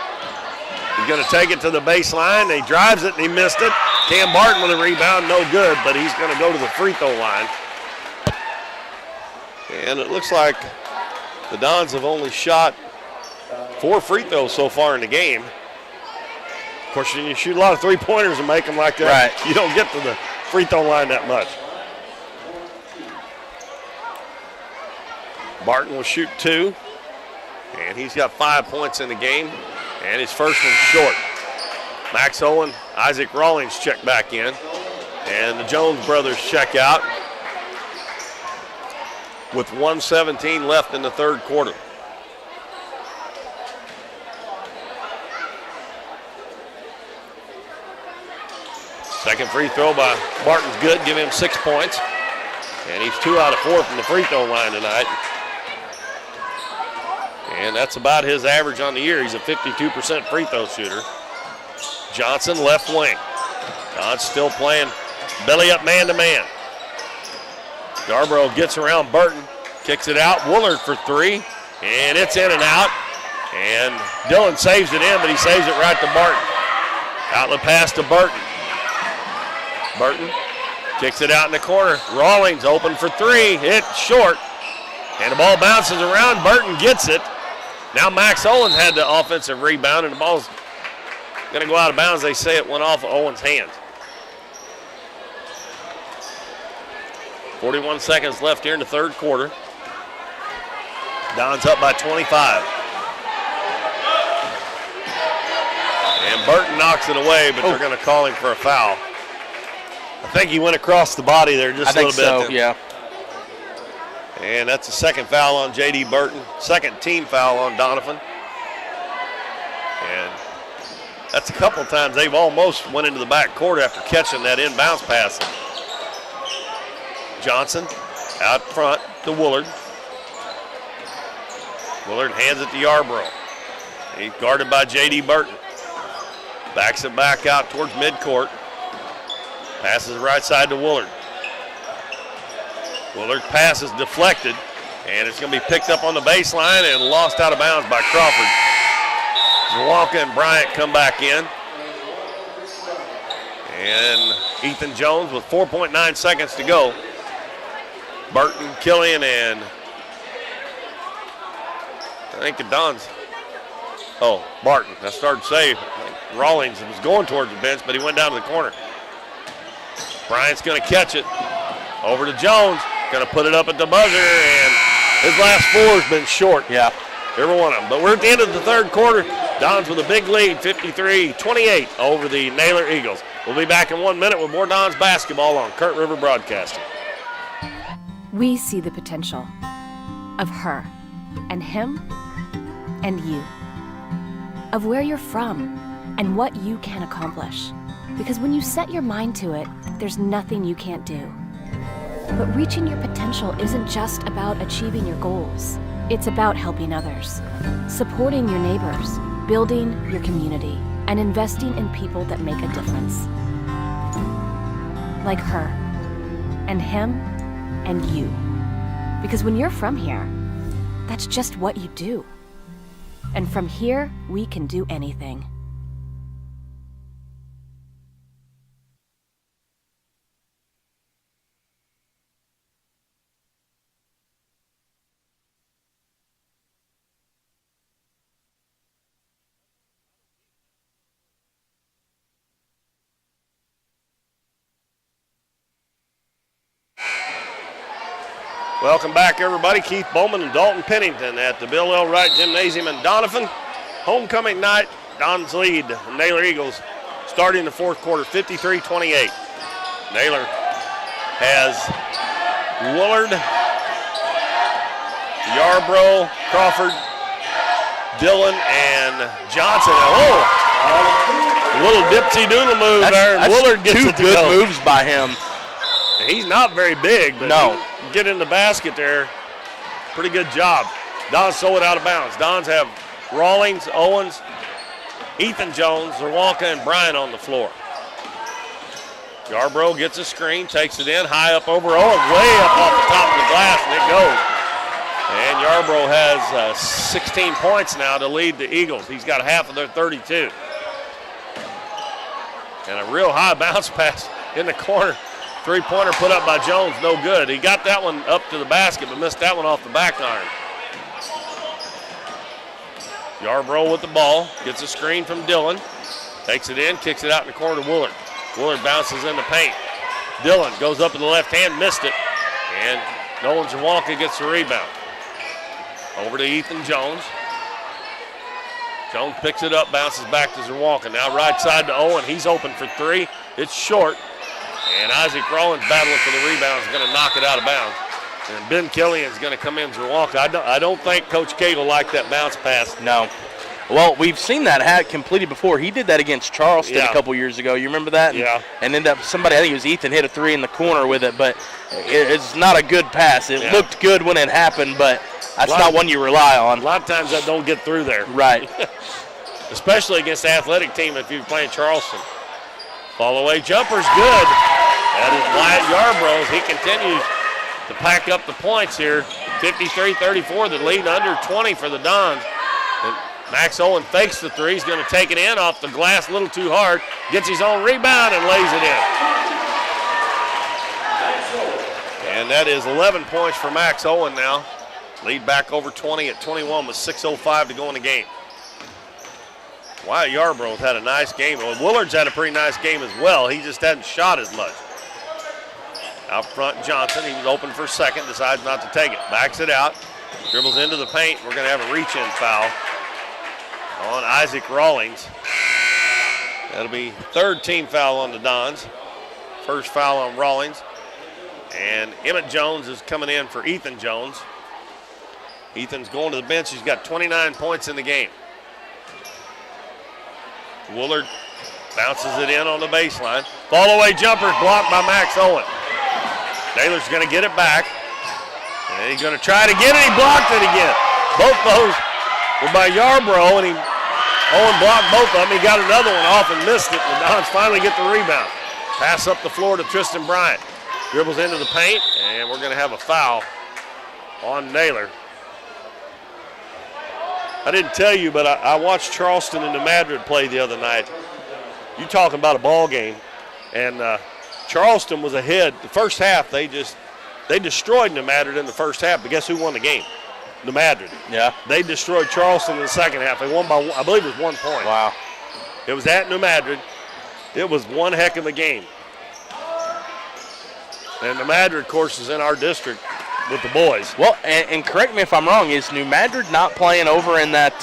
C: He's going to take it to the baseline. He drives it, and he missed it. Cam Barton with a rebound, no good, but he's going to go to the free throw line. And it looks like the Dons have only shot 4 free throws so far in the game. Of course, you shoot a lot of three-pointers and make them like that.
D: Right.
C: You don't get to the free throw line that much. Barton will shoot 2, and he's got 5 points in the game, and his first one's short. Max Owen, Isaac Rawlings check back in, and the Jones brothers check out with 1:17 left in the third quarter. Second free throw by Barton's good, give him 6 points. And he's 2 out of 4 from the free throw line tonight. And that's about his average on the year. He's a 52% free throw shooter. Johnson, left wing. Don's still playing belly up man-to-man. Yarborough gets around Barton, kicks it out. Woolard for 3, and it's in and out. And Dillon saves it in, but he saves it right to Barton. Outlet pass to Barton. Barton kicks it out in the corner. Rawlings open for 3. It's short. And the ball bounces around. Barton gets it. Now Max Owens had the offensive rebound, and the ball's going to go out of bounds. They say it went off of Owens' hands. 41 seconds left here in the third quarter. Don's up by 25. And Barton knocks it away, but they're going to call him for a foul. I think he went across the body there just a little bit.
D: I think so, yeah.
C: And that's the second foul on J.D. Barton. Second team foul on Doniphan. And that's a couple times they've almost went into the back court after catching that inbounds pass. Johnson out front to Woolard. Woolard hands it to Yarborough. He's guarded by J.D. Barton. Backs it back out towards midcourt. Passes right side to Woolard. Willard's pass is deflected, and it's going to be picked up on the baseline and lost out of bounds by Crawford. Zawalka and Bryant come back in. And Ethan Jones with 4.9 seconds to go. Barton, Killian, and I think the Dons. Oh, Barton. I started to say Rawlings was going towards the bench, but he went down to the corner. Bryant's going to catch it. Over to Jones. Going to put it up at the buzzer, and his last 4 has been short.
D: Yeah.
C: Every one of them. But we're at the end of the third quarter. Dons with a big lead, 53-28 over the Naylor Eagles. We'll be back in 1 minute with more Dons basketball on Current River Broadcasting.
I: We see the potential of her and him and you, of where you're from and what you can accomplish. Because when you set your mind to it, there's nothing you can't do. But reaching your potential isn't just about achieving your goals. It's about helping others, supporting your neighbors, building your community, and investing in people that make a difference. Like her, and him, and you. Because when you're from here, that's just what you do. And from here, we can do anything.
C: Welcome back, everybody. Keith Bowman and Dalton Pennington at the Bill L. Wright Gymnasium in Doniphan. Homecoming night, Don's lead, the Naylor Eagles, starting the fourth quarter, 53-28. Naylor has Woolard, Yarborough, Crawford, Dillon, and Johnson. Oh, a little dipsy-doodle move there, and Woolard gets it to go.
D: 2 good moves by him.
C: He's not very big, but
D: no.
C: Get in the basket there. Pretty good job. Don's throw it out of bounds. Dons have Rawlings, Owens, Ethan Jones, Zawalka, and Bryant on the floor. Yarborough gets a screen, takes it in, high up over Owens, way up off the top of the glass, and it goes. And Yarborough has 16 points now to lead the Eagles. He's got half of their 32. And a real high bounce pass in the corner. Three-pointer put up by Jones, no good. He got that one up to the basket, but missed that one off the back iron. Yarborough with the ball, gets a screen from Dillon, takes it in, kicks it out in the corner to Woolard. Woolard bounces in the paint. Dillon goes up to the left hand, missed it, and Nolan Zawalka gets the rebound. Over to Ethan Jones. Jones picks it up, bounces back to Zawalka. Now right side to Owen, he's open for 3. It's short. And Isaac Rawlings battling for the rebound is going to knock it out of bounds. And Ben Killian is going to come in Zawalka. I don't think Coach Cagle liked that bounce pass.
D: No. Well, we've seen that hat completed before. He did that against Charleston a couple years ago. You remember that? And ended up somebody, I think it was Ethan, hit a 3 in the corner with it, but it's not a good pass. It looked good when it happened, but that's not one you rely on.
C: A lot of times that don't get through there.
D: Right.
C: Especially against the athletic team if you're playing Charleston. Fall-away jumper's good. That is Wyatt Yarbrough. He continues to pack up the points here. 53-34, the lead under 20 for the Dons. And Max Owen fakes the 3. He's going to take it in off the glass a little too hard. Gets his own rebound and lays it in. And that is 11 points for Max Owen now. Lead back over 20 at 21 with 6:05 to go in the game. Wyatt Yarbrough's had a nice game. Well, Willard's had a pretty nice game as well. He just hadn't shot as much. Out front, Johnson. He was open for second, decides not to take it. Backs it out, dribbles into the paint. We're going to have a reach-in foul on Isaac Rawlings. That'll be third team foul on the Dons. First foul on Rawlings. And Emmett Jones is coming in for Ethan Jones. Ethan's going to the bench. He's got 29 points in the game. Woolard bounces it in on the baseline. Fall-away jumper blocked by Max Owen. Naylor's going to get it back. And he's going to try it again, and he blocked it again. Both those were by Yarbrough, and Owen blocked both of them. He got another one off and missed it. The Dons finally get the rebound. Pass up the floor to Tristan Bryant. Dribbles into the paint, and we're going to have a foul on Naylor. I didn't tell you, but I watched Charleston and New Madrid play the other night. You talking about a ball game, and Charleston was ahead. The first half, they destroyed New Madrid in the first half, but guess who won the game? New Madrid.
D: Yeah.
C: They destroyed Charleston in the second half. They won by, I believe it was 1 point.
D: Wow.
C: It was at New Madrid. It was one heck of a game. And New Madrid, of course, is in our district with the boys.
D: Well, and correct me if I'm wrong, is New Madrid not playing over in that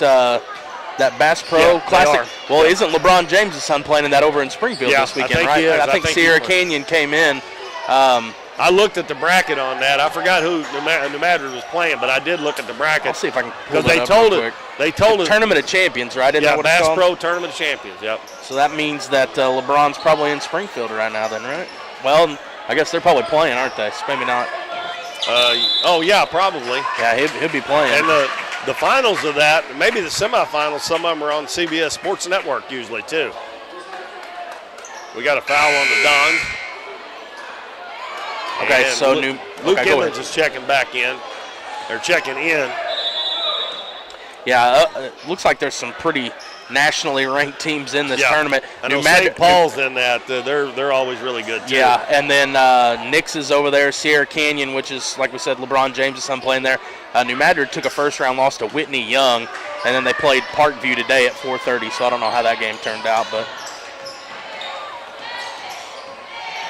D: Bass Pro Classic? Well, isn't LeBron James' son playing in that over in Springfield this weekend, right? I think Sierra Canyon came in.
C: I looked at the bracket on that. I forgot who New Madrid was playing, but I did look at the bracket.
D: I'll see if I can pull
C: because
D: that up
C: they told us
D: Tournament of Champions, right? Isn't that what
C: Bass
D: it's called?
C: Pro Tournament of Champions. Yep.
D: So that means that LeBron's probably in Springfield right now, then, right? Well, I guess they're probably playing, aren't they? Maybe not.
C: Oh yeah, probably.
D: Yeah, he'll be playing.
C: And the finals of that, maybe the semifinals, some of them are on CBS Sports Network usually too. We got a foul on the Dons.
D: Okay,
C: and
D: so
C: Luke Emmons is checking back in. They're checking in.
D: Yeah, it looks like there's some pretty nationally ranked teams in this tournament.
C: I know St. Paul's in that. They're always really good too.
D: Yeah, and then Nix is over there, Sierra Canyon, which is, like we said, LeBron James' son playing there. New Madrid took a first-round loss to Whitney Young, and then they played Parkview today at 4:30, so I don't know how that game turned out. But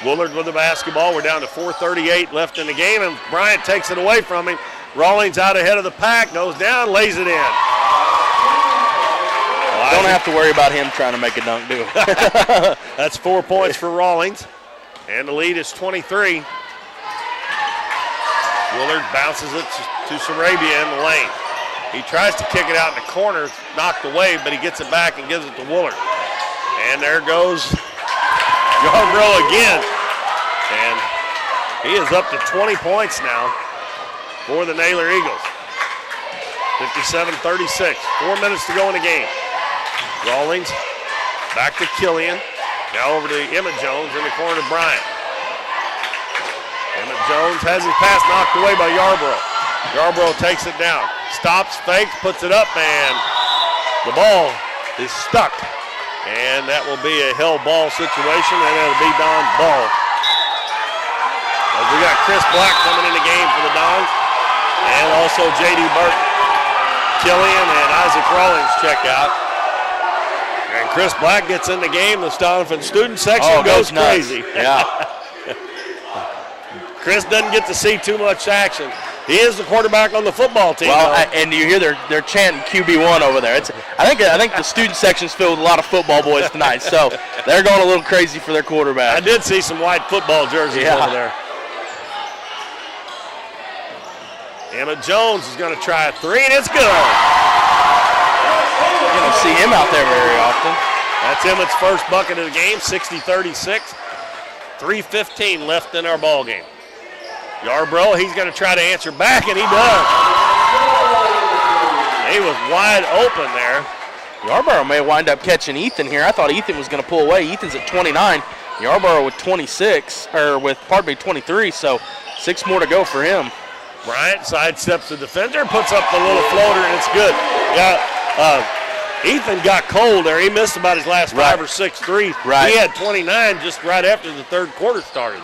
C: Woolard with the basketball. We're down to 4:38 left in the game, and Bryant takes it away from him. Rawlings out ahead of the pack, goes down, lays it in.
D: Don't have to worry about him trying to make a dunk, do it.
C: That's 4 points for Rawlings, and the lead is 23. Woolard bounces it to Sarabia in the lane. He tries to kick it out in the corner, knocked away, but he gets it back and gives it to Woolard. And there goes Yarbrough again. And he is up to 20 points now for the Naylor Eagles. 57-36, 4 minutes to go in the game. Rawlings back to Killian. Now over to Emmett Jones in the corner to Bryant. Emmett Jones has his pass knocked away by Yarbrough. Yarbrough takes it down. Stops, fakes, puts it up, and the ball is stuck. And that will be a held ball situation, and it'll be Don's ball. As we got Chris Black coming in the game for the Dons, and also J.D. Barton. Killian and Isaac Rawlings check out. And Chris Black gets in the game. The Doniphan student section goes crazy.
D: Yeah.
C: Chris doesn't get to see too much action. He is the quarterback on the football team.
D: Well, and you hear they're chanting QB1 over there. I think the student section's filled with a lot of football boys tonight, so they're going a little crazy for their quarterback.
C: I did see some white football jerseys over there. Emmett Jones is going to try a three, and it's good.
D: don't see him out there very often.
C: That's Emmett's first bucket of the game, 60-36. 3:15 left in our ball game. Yarbrough, he's going to try to answer back, and he does. He was wide open there.
D: Yarbrough may wind up catching Ethan here. I thought Ethan was going to pull away. Ethan's at 29. Yarbrough with 23, so 6 more to go for him.
C: Bryant sidesteps the defender, puts up the little floater, and it's good. Yeah, Ethan got cold there. He missed about his last 5 or 6 threes.
D: Right.
C: He had 29 just right after the third quarter started.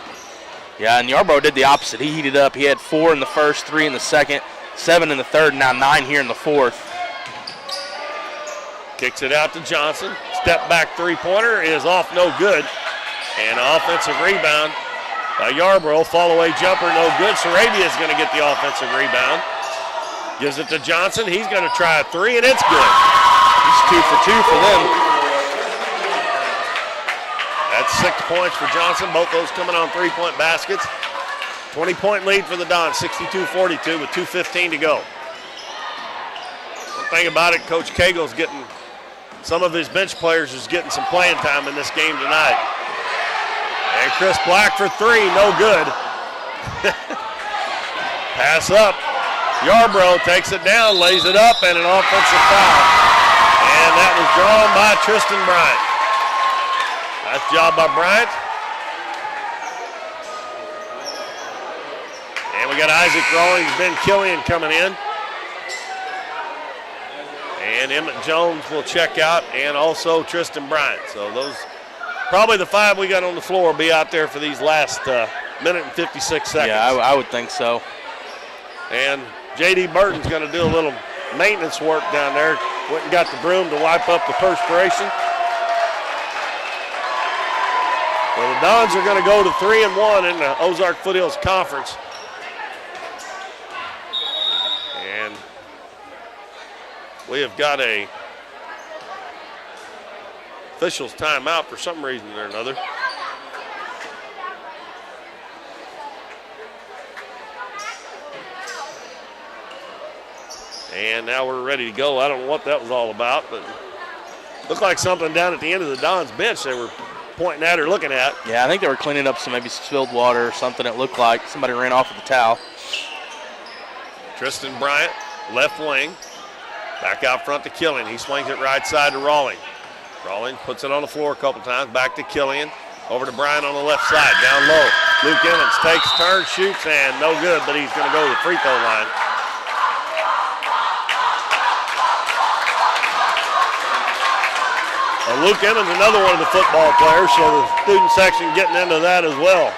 D: Yeah, and Yarbrough did the opposite. He heated up. He had 4 in the first, 3 in the second, 7 in the third, and now 9 here in the fourth.
C: Kicks it out to Johnson. Step back three-pointer is off, no good. And offensive rebound by Yarbrough. Fall away jumper, no good. Sarabia is going to get the offensive rebound. Gives it to Johnson. He's going to try a 3, and it's good.
D: He's 2 for 2 for them.
C: That's 6 points for Johnson. Both those coming on three-point baskets. 20-point lead for the Dons, 62-42 with 2:15 to go. One thing about it, Coach Cagle's getting some of his bench players is getting some playing time in this game tonight. And Chris Black for 3, no good. Pass up. Yarbrough takes it down, lays it up, and an offensive foul. And that was drawn by Tristan Bryant. Nice job by Bryant. And we got Isaac Rawlings, Ben Killian coming in. And Emmett Jones will check out, and also Tristan Bryant. So those, probably the 5 we got on the floor will be out there for these last minute and 56 seconds.
D: Yeah, I would think so.
C: And J.D. Burton's going to do a little maintenance work down there. Went and got the broom to wipe up the perspiration. Well, the Dons are going to go to 3-1 in the Ozark Foothills Conference. And we have got a officials timeout for some reason or another. And now we're ready to go. I don't know what that was all about, but looked like something down at the end of the Dons bench they were pointing at or looking at.
D: Yeah, I think they were cleaning up some maybe spilled water or something. It looked like somebody ran off with a towel.
C: Tristan Bryant, left wing. Back out front to Killian. He swings it right side to Rawling. Rawling puts it on the floor a couple times. Back to Killian. Over to Bryant on the left side. Down low. Luke Emmons takes, turns, shoots, and no good, but he's going to go to the free throw line. Luke Emmons, another one of the football players, so the student section getting into that as well.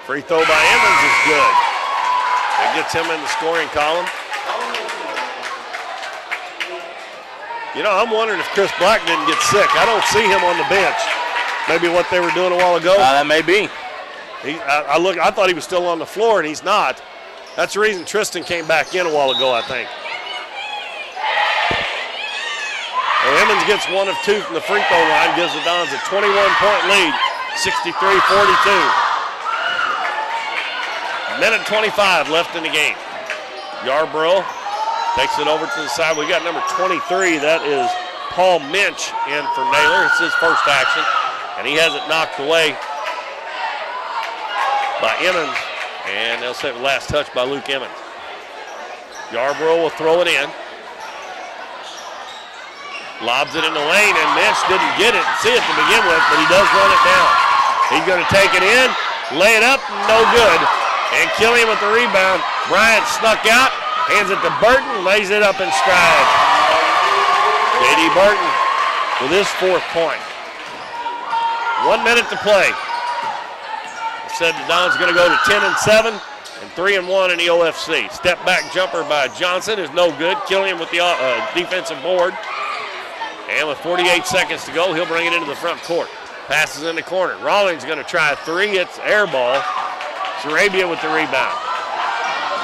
C: Free throw by Emmons is good. It gets him in the scoring column. You know, I'm wondering if Chris Black didn't get sick. I don't see him on the bench. Maybe what they were doing a while ago.
D: That may be.
C: I thought he was still on the floor, and he's not. That's the reason Tristan came back in a while ago, I think. Well, Emmons gets 1 of 2 from the free throw line, gives the Dons a 21-point lead, 63-42. Minute 25 left in the game. Yarbrough takes it over to the side. We got number 23. That is Paul Minch in for Naylor. It's his first action, and he has it knocked away by Emmons, and they'll say the last touch by Luke Emmons. Yarbrough will throw it in. Lobs it in the lane, and Minch didn't get it, see it to begin with, but he does run it down. He's going to take it in, lay it up, no good, and Killian with the rebound. Bryant snuck out, hands it to Burton, lays it up in stride. J.D. Burton with his 4th point. 1 minute to play. Said the Dons going to go to 10-7 and 3-1 in the OFC. Step back jumper by Johnson is no good. Killian with the defensive board. And with 48 seconds to go, he'll bring it into the front court. Passes in the corner. Rawlings going to try a 3. It's air ball. Sarabia with the rebound.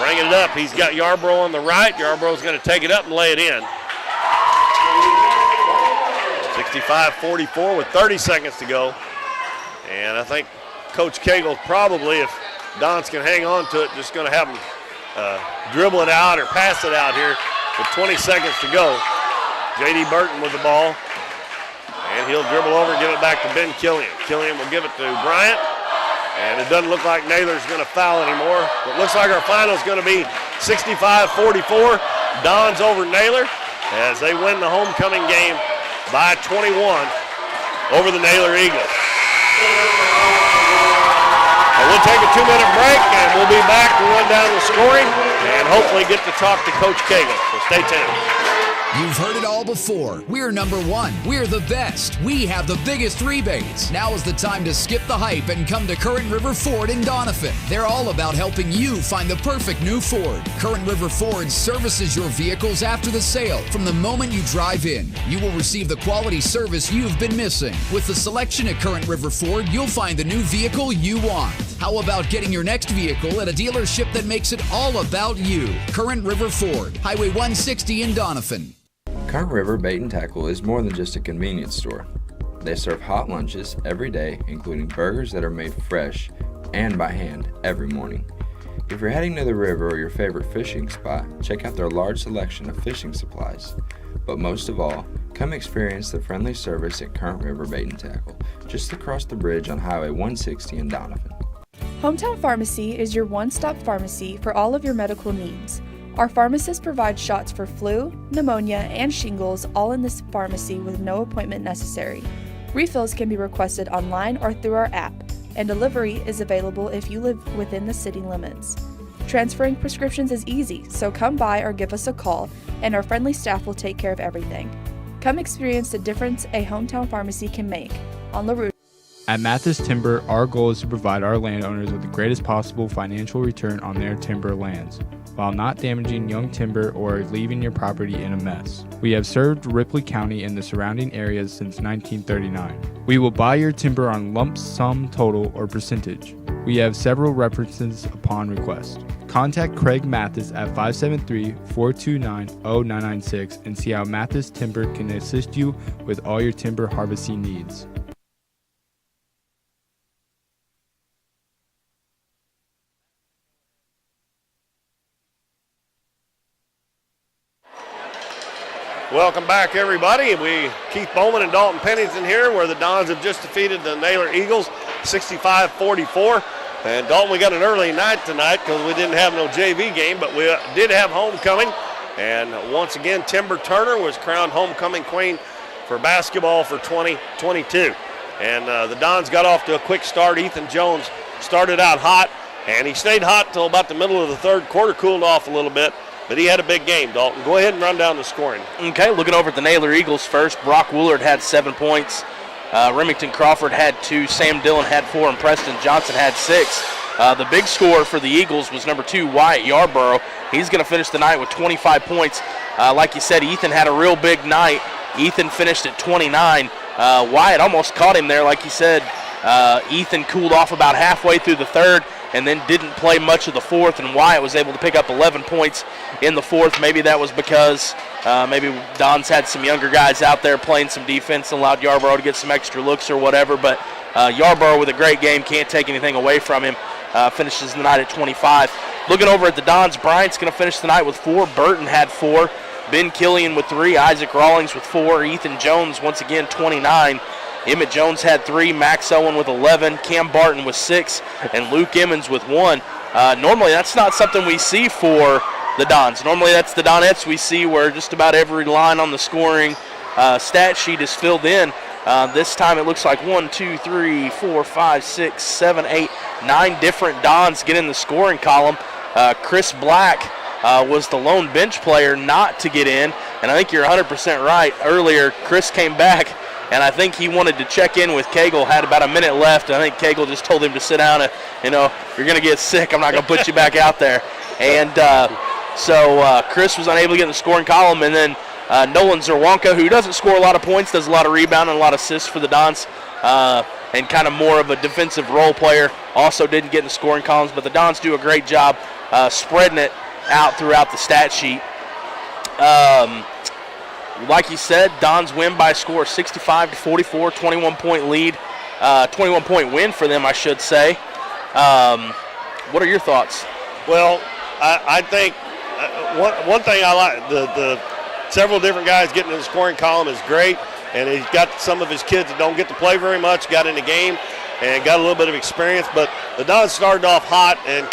C: Bringing it up. He's got Yarbrough on the right. Yarbrough's going to take it up and lay it in. 65-44 with 30 seconds to go. And I think Coach Cagle probably, if Dons can hang on to it, just going to have them dribble it out or pass it out here with 20 seconds to go. J.D. Barton with the ball. And he'll dribble over and give it back to Ben Killian. Killian will give it to Bryant. And it doesn't look like Naylor's going to foul anymore. It looks like our final is going to be 65-44. Dons over Naylor as they win the homecoming game by 21 over the Naylor Eagles. And we'll take a 2-minute break, and we'll be back to run down the scoring and hopefully get to talk to Coach Cagle. So stay tuned.
M: You've heard it all before. We're number one. We're the best. We have the biggest rebates. Now is the time to skip the hype and come to Current River Ford in Doniphan. They're all about helping you find the perfect new Ford. Current River Ford services your vehicles after the sale. From the moment you drive in, you will receive the quality service you've been missing. With the selection at Current River Ford, you'll find the new vehicle you want. How about getting your next vehicle at a dealership that makes it all about you? Current River Ford, Highway 160 in Doniphan.
J: Current River Bait and Tackle is more than just a convenience store. They serve hot lunches every day, including burgers that are made fresh and by hand every morning. If you're heading to the river or your favorite fishing spot, check out their large selection of fishing supplies. But most of all, come experience the friendly service at Current River Bait and Tackle, just across the bridge on Highway 160 in Doniphan.
F: Hometown Pharmacy is your one-stop pharmacy for all of your medical needs. Our pharmacists provide shots for flu, pneumonia, and shingles all in this pharmacy with no appointment necessary. Refills can be requested online or through our app, and delivery is available if you live within the city limits. Transferring prescriptions is easy, so come by or give us a call, and our friendly staff will take care of everything. Come experience the difference a hometown pharmacy can make. On LaRue.
H: At Mathis Timber, our goal is to provide our landowners with the greatest possible financial return on their timber lands, while not damaging young timber or leaving your property in a mess. We have served Ripley County and the surrounding areas since 1939. We will buy your timber on lump sum total or percentage. We have several references upon request. Contact Craig Mathis at 573-429-0996 and see how Mathis Timber can assist you with all your timber harvesting needs.
C: Welcome back, everybody. Keith Bowman and Dalton Pennington here, where the Dons have just defeated the Naylor Eagles 65-44. And Dalton, we got an early night tonight because we didn't have no JV game, but we did have homecoming. And once again, Timber Turner was crowned homecoming queen for basketball for 2022. And the Dons got off to a quick start. Ethan Jones started out hot, and he stayed hot till about the middle of the third quarter, cooled off a little bit. But he had a big game, Dalton. Go ahead and run down the scoring.
D: Okay, looking over at the Naylor Eagles first, Brock Woolard had 7 points. Remington Crawford had 2. Sam Dillon had 4. And Preston Johnson had 6. The big scorer for the Eagles was number 2, Wyatt Yarborough. He's going to finish the night with 25 points. Like you said, Ethan had a real big night. Ethan finished at 29. Wyatt almost caught him there, like you said. Ethan cooled off about halfway through the third and then didn't play much of the fourth, and Wyatt was able to pick up 11 points in the fourth. Maybe that was because maybe Don's had some younger guys out there playing some defense and allowed Yarborough to get some extra looks or whatever, but Yarborough with a great game, can't take anything away from him, finishes the night at 25. Looking over at the Dons, Bryant's going to finish the night with 4. Burton had 4. Ben Killian with 3. Isaac Rawlings with 4. Ethan Jones, once again, 29. Emmett Jones had 3, Max Owen with 11, Cam Barton with 6, and Luke Emmons with 1. Normally that's not something we see for the Dons. Normally that's the Donettes we see where just about every line on the scoring stat sheet is filled in. This time it looks like 1, 2, 3, 4, 5, 6, 7, 8, 9 different Dons get in the scoring column. Chris Black was the lone bench player not to get in, and I think you're 100% right. Earlier, Chris came back, and I think he wanted to check in with Cagle, had about a minute left, and I think Cagle just told him to sit down and, you're going to get sick. I'm not going to put you back out there. And so Chris was unable to get in the scoring column, and then Nolan Zerwanka, who doesn't score a lot of points, does a lot of rebounding and a lot of assists for the Dons, and kind of more of a defensive role player, also didn't get in the scoring columns, but the Dons do a great job spreading it out throughout the stat sheet. Like you said, Dons win by a score of 65-44, 21-point lead 21-point win for them, I should say. What are your thoughts?
C: Well, I think one thing I like, the several different guys getting in the scoring column is great, and he's got some of his kids that don't get to play very much, got in the game, and got a little bit of experience. But the Dons started off hot and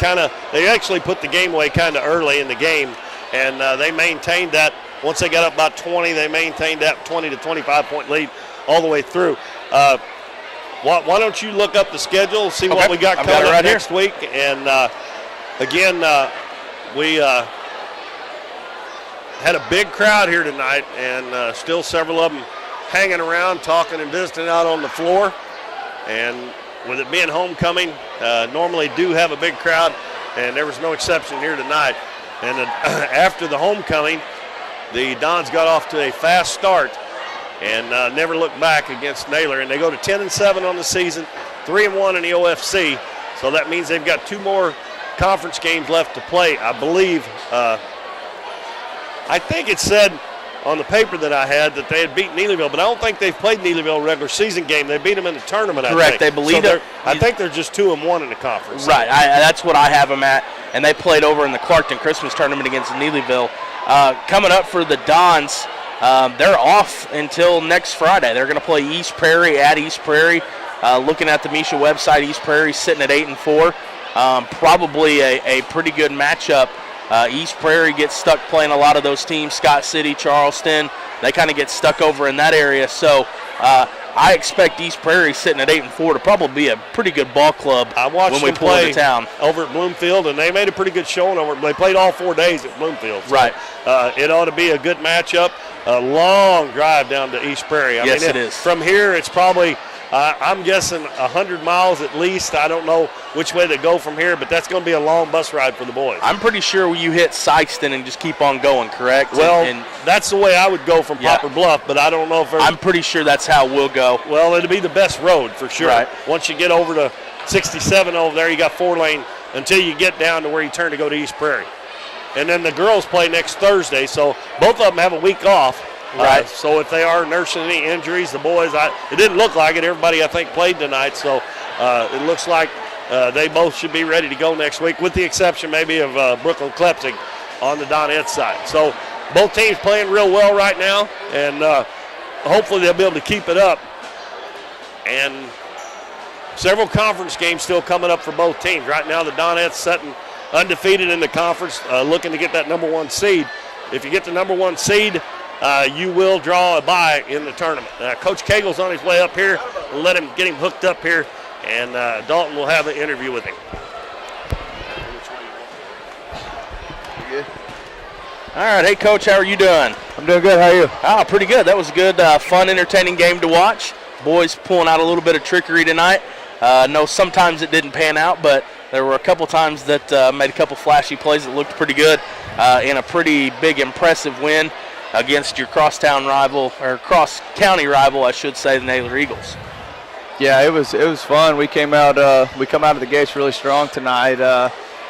C: they actually put the game away kind of early in the game, and they maintained that. Once they got up about 20, they maintained that 20 to 25-point lead all the way through. Why don't you look up the schedule, see what we got coming up next week? And again, we had a big crowd here tonight, and still several of them hanging around, talking and visiting out on the floor. And with it being homecoming, normally do have a big crowd, and there was no exception here tonight. And after the homecoming, the Dons got off to a fast start and never looked back against Naylor. And they go to 10-7 on the season, 3-1 in the OFC. So that means they've got 2 more conference games left to play. I believe, I think it said on the paper that I had that they had beaten Neelyville, but I don't think they've played Neelyville regular season game. They beat them in the tournament,
D: Correct.
C: I think.
D: They believe
C: so
D: it.
C: I think they're just 2-1 in the conference.
D: Right. That's what I have them at. And they played over in the Clarkton Christmas tournament against Neelyville. Coming up for the Dons, they're off until next Friday. They're going to play East Prairie at East Prairie. Looking at the Misha website, East Prairie sitting at 8-4. Probably a pretty good matchup. East Prairie gets stuck playing a lot of those teams, Scott City, Charleston. They kind of get stuck over in that area. So I expect East Prairie sitting at 8-4 to probably be a pretty good ball club when we pull into town.
C: Over at Bloomfield, and they made a pretty good showing over. They played all 4 days at Bloomfield. So,
D: right.
C: It ought to be a good matchup. A long drive down to East Prairie.
D: Yes, it is.
C: From here, it's probably, I'm guessing, 100 miles at least. I don't know which way they go from here, but that's going to be a long bus ride for the boys.
D: I'm pretty sure you hit Sykeston and just keep on going, correct?
C: Well, that's the way I would go from Poplar Bluff, but I don't know if
D: I'm pretty sure that's how we'll go.
C: Well, it'll be the best road for sure.
D: Right.
C: Once you get over to 67 over there, you got 4-lane until you get down to where you turn to go to East Prairie. And then the girls play next Thursday, so both of them have a week off.
D: Right.
C: So if they are nursing any injuries, the boys, it didn't look like it. Everybody, I think, played tonight, so it looks like they both should be ready to go next week, with the exception maybe of Brooklyn Klepsig on the Donette side. So both teams playing real well right now, and hopefully they'll be able to keep it up. And several conference games still coming up for both teams. Right now the Donette's sitting undefeated in the conference, looking to get that number 1 seed. If you get the number 1 seed, you will draw a bye in the tournament. Coach Cagle's on his way up here. We'll let him get him hooked up here, and Dalton will have an interview with him.
O: Good.
D: All right, hey, Coach, how are you doing?
O: I'm doing good. How are you?
D: Oh, pretty good. That was a good, fun, entertaining game to watch. Boys pulling out a little bit of trickery tonight. No, sometimes it didn't pan out, but there were a couple times that made a couple flashy plays that looked pretty good in a pretty big, impressive win against your cross-county rival, I should say, the Naylor Eagles.
O: Yeah, it was fun. We come out of the gates really strong tonight.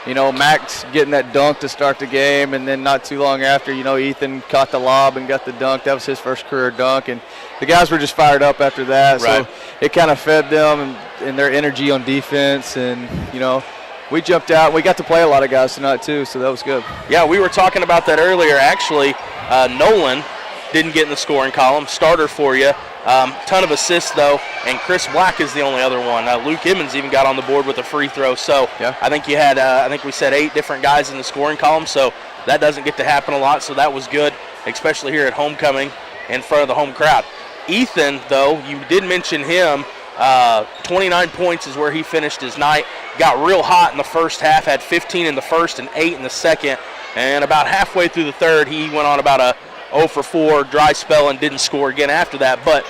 O: Max getting that dunk to start the game, and then not too long after, Ethan caught the lob and got the dunk. That was his first career dunk, and the guys were just fired up after that.
D: Right.
O: So it kind of fed them and their energy on defense, and we jumped out. We got to play a lot of guys tonight too, so that was good.
D: Yeah, we were talking about that earlier. Actually, Nolan didn't get in the scoring column. Starter for you. Ton of assists, though, and Chris Black is the only other one. Luke Emmons even got on the board with a free throw. So yeah. I think you had, we said 8 different guys in the scoring column, so that doesn't get to happen a lot, so that was good, especially here at homecoming in front of the home crowd. Ethan, though, you did mention him. 29 points is where he finished his night. Got real hot in the first half, had 15 in the first and 8 in the second, and about halfway through the third, he went on about a 0 for 4 dry spell and didn't score again after that. But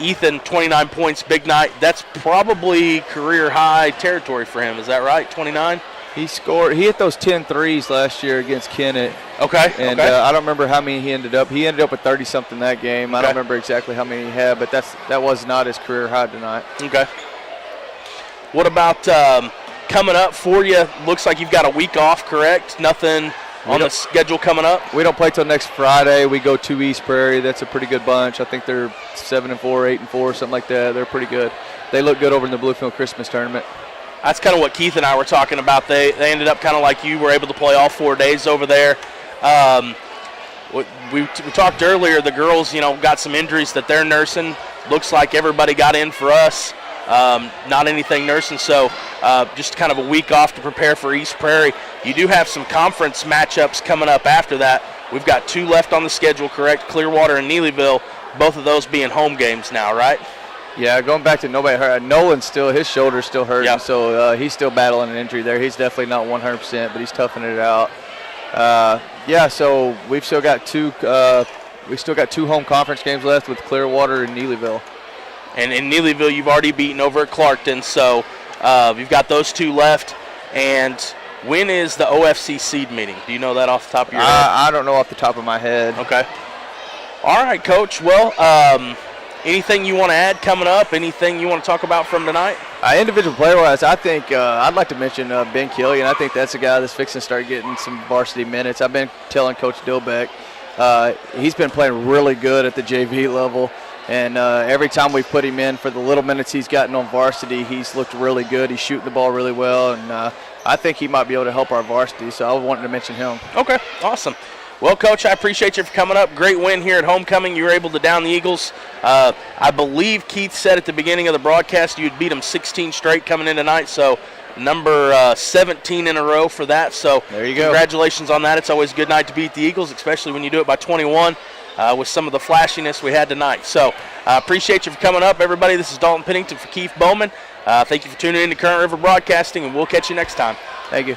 D: Ethan, 29 points, big night. That's probably career high territory for him. Is that right, 29?
O: He hit those 10 threes last year against Kennett.
D: Okay.
O: And I don't remember how many he ended up. He ended up with 30-something that game.
D: Okay.
O: I don't remember exactly how many he had, but that was not his career high tonight.
D: Okay. What about coming up for you? Looks like you've got a week off, correct? Nothing on the schedule coming up?
O: We don't play till next Friday. We go to East Prairie. That's a pretty good bunch. I think they're 7-4, 8-4, something like that. They're pretty good. they look good over in the Bluefield Christmas tournament.
D: That's kind of what Keith and I were talking about. They ended up kind of like you, were able to play all 4 days over there. We talked earlier, the girls, got some injuries that they're nursing. Looks like everybody got in for us. Not anything nursing, so just kind of a week off to prepare for East Prairie. You do have some conference matchups coming up after that. We've got 2 left on the schedule, correct? Clearwater and Neelyville, both of those being home games now, right?
O: Yeah, going back to nobody hurt. Nolan's his shoulder's still hurting, so he's still battling an injury there. He's definitely not 100%, but he's toughing it out. So we've still got 2 home conference games left with Clearwater and Neelyville.
D: And in Neelyville, you've already beaten over at Clarkton, so you've got those 2 left. And when is the OFC seed meeting? Do you know that off the top of your head?
O: I don't know off the top of my head.
D: Okay. All right, Coach. Well, anything you want to add coming up? Anything you want to talk about from tonight?
O: Individual player-wise, I think I'd like to mention Ben Killian. I think that's a guy that's fixing to start getting some varsity minutes. I've been telling Coach Dilbeck he's been playing really good at the JV level. And every time we put him in for the little minutes he's gotten on varsity, he's looked really good. He's shooting the ball really well, and I think he might be able to help our varsity, so I wanted to mention him.
D: Okay, awesome. Well, Coach, I appreciate you for coming up. Great win here at homecoming. You were able to down the Eagles. I believe Keith said at the beginning of the broadcast you'd beat them 16 straight coming in tonight, so number 17 in a row for that. So
O: there you go.
D: Congratulations on that. It's always a good night to beat the Eagles, especially when you do it by 21. With some of the flashiness we had tonight. So I appreciate you for coming up, everybody. This is Dalton Pennington for Keith Bowman. Thank you for tuning in to Current River Broadcasting, and we'll catch you next time.
O: Thank you.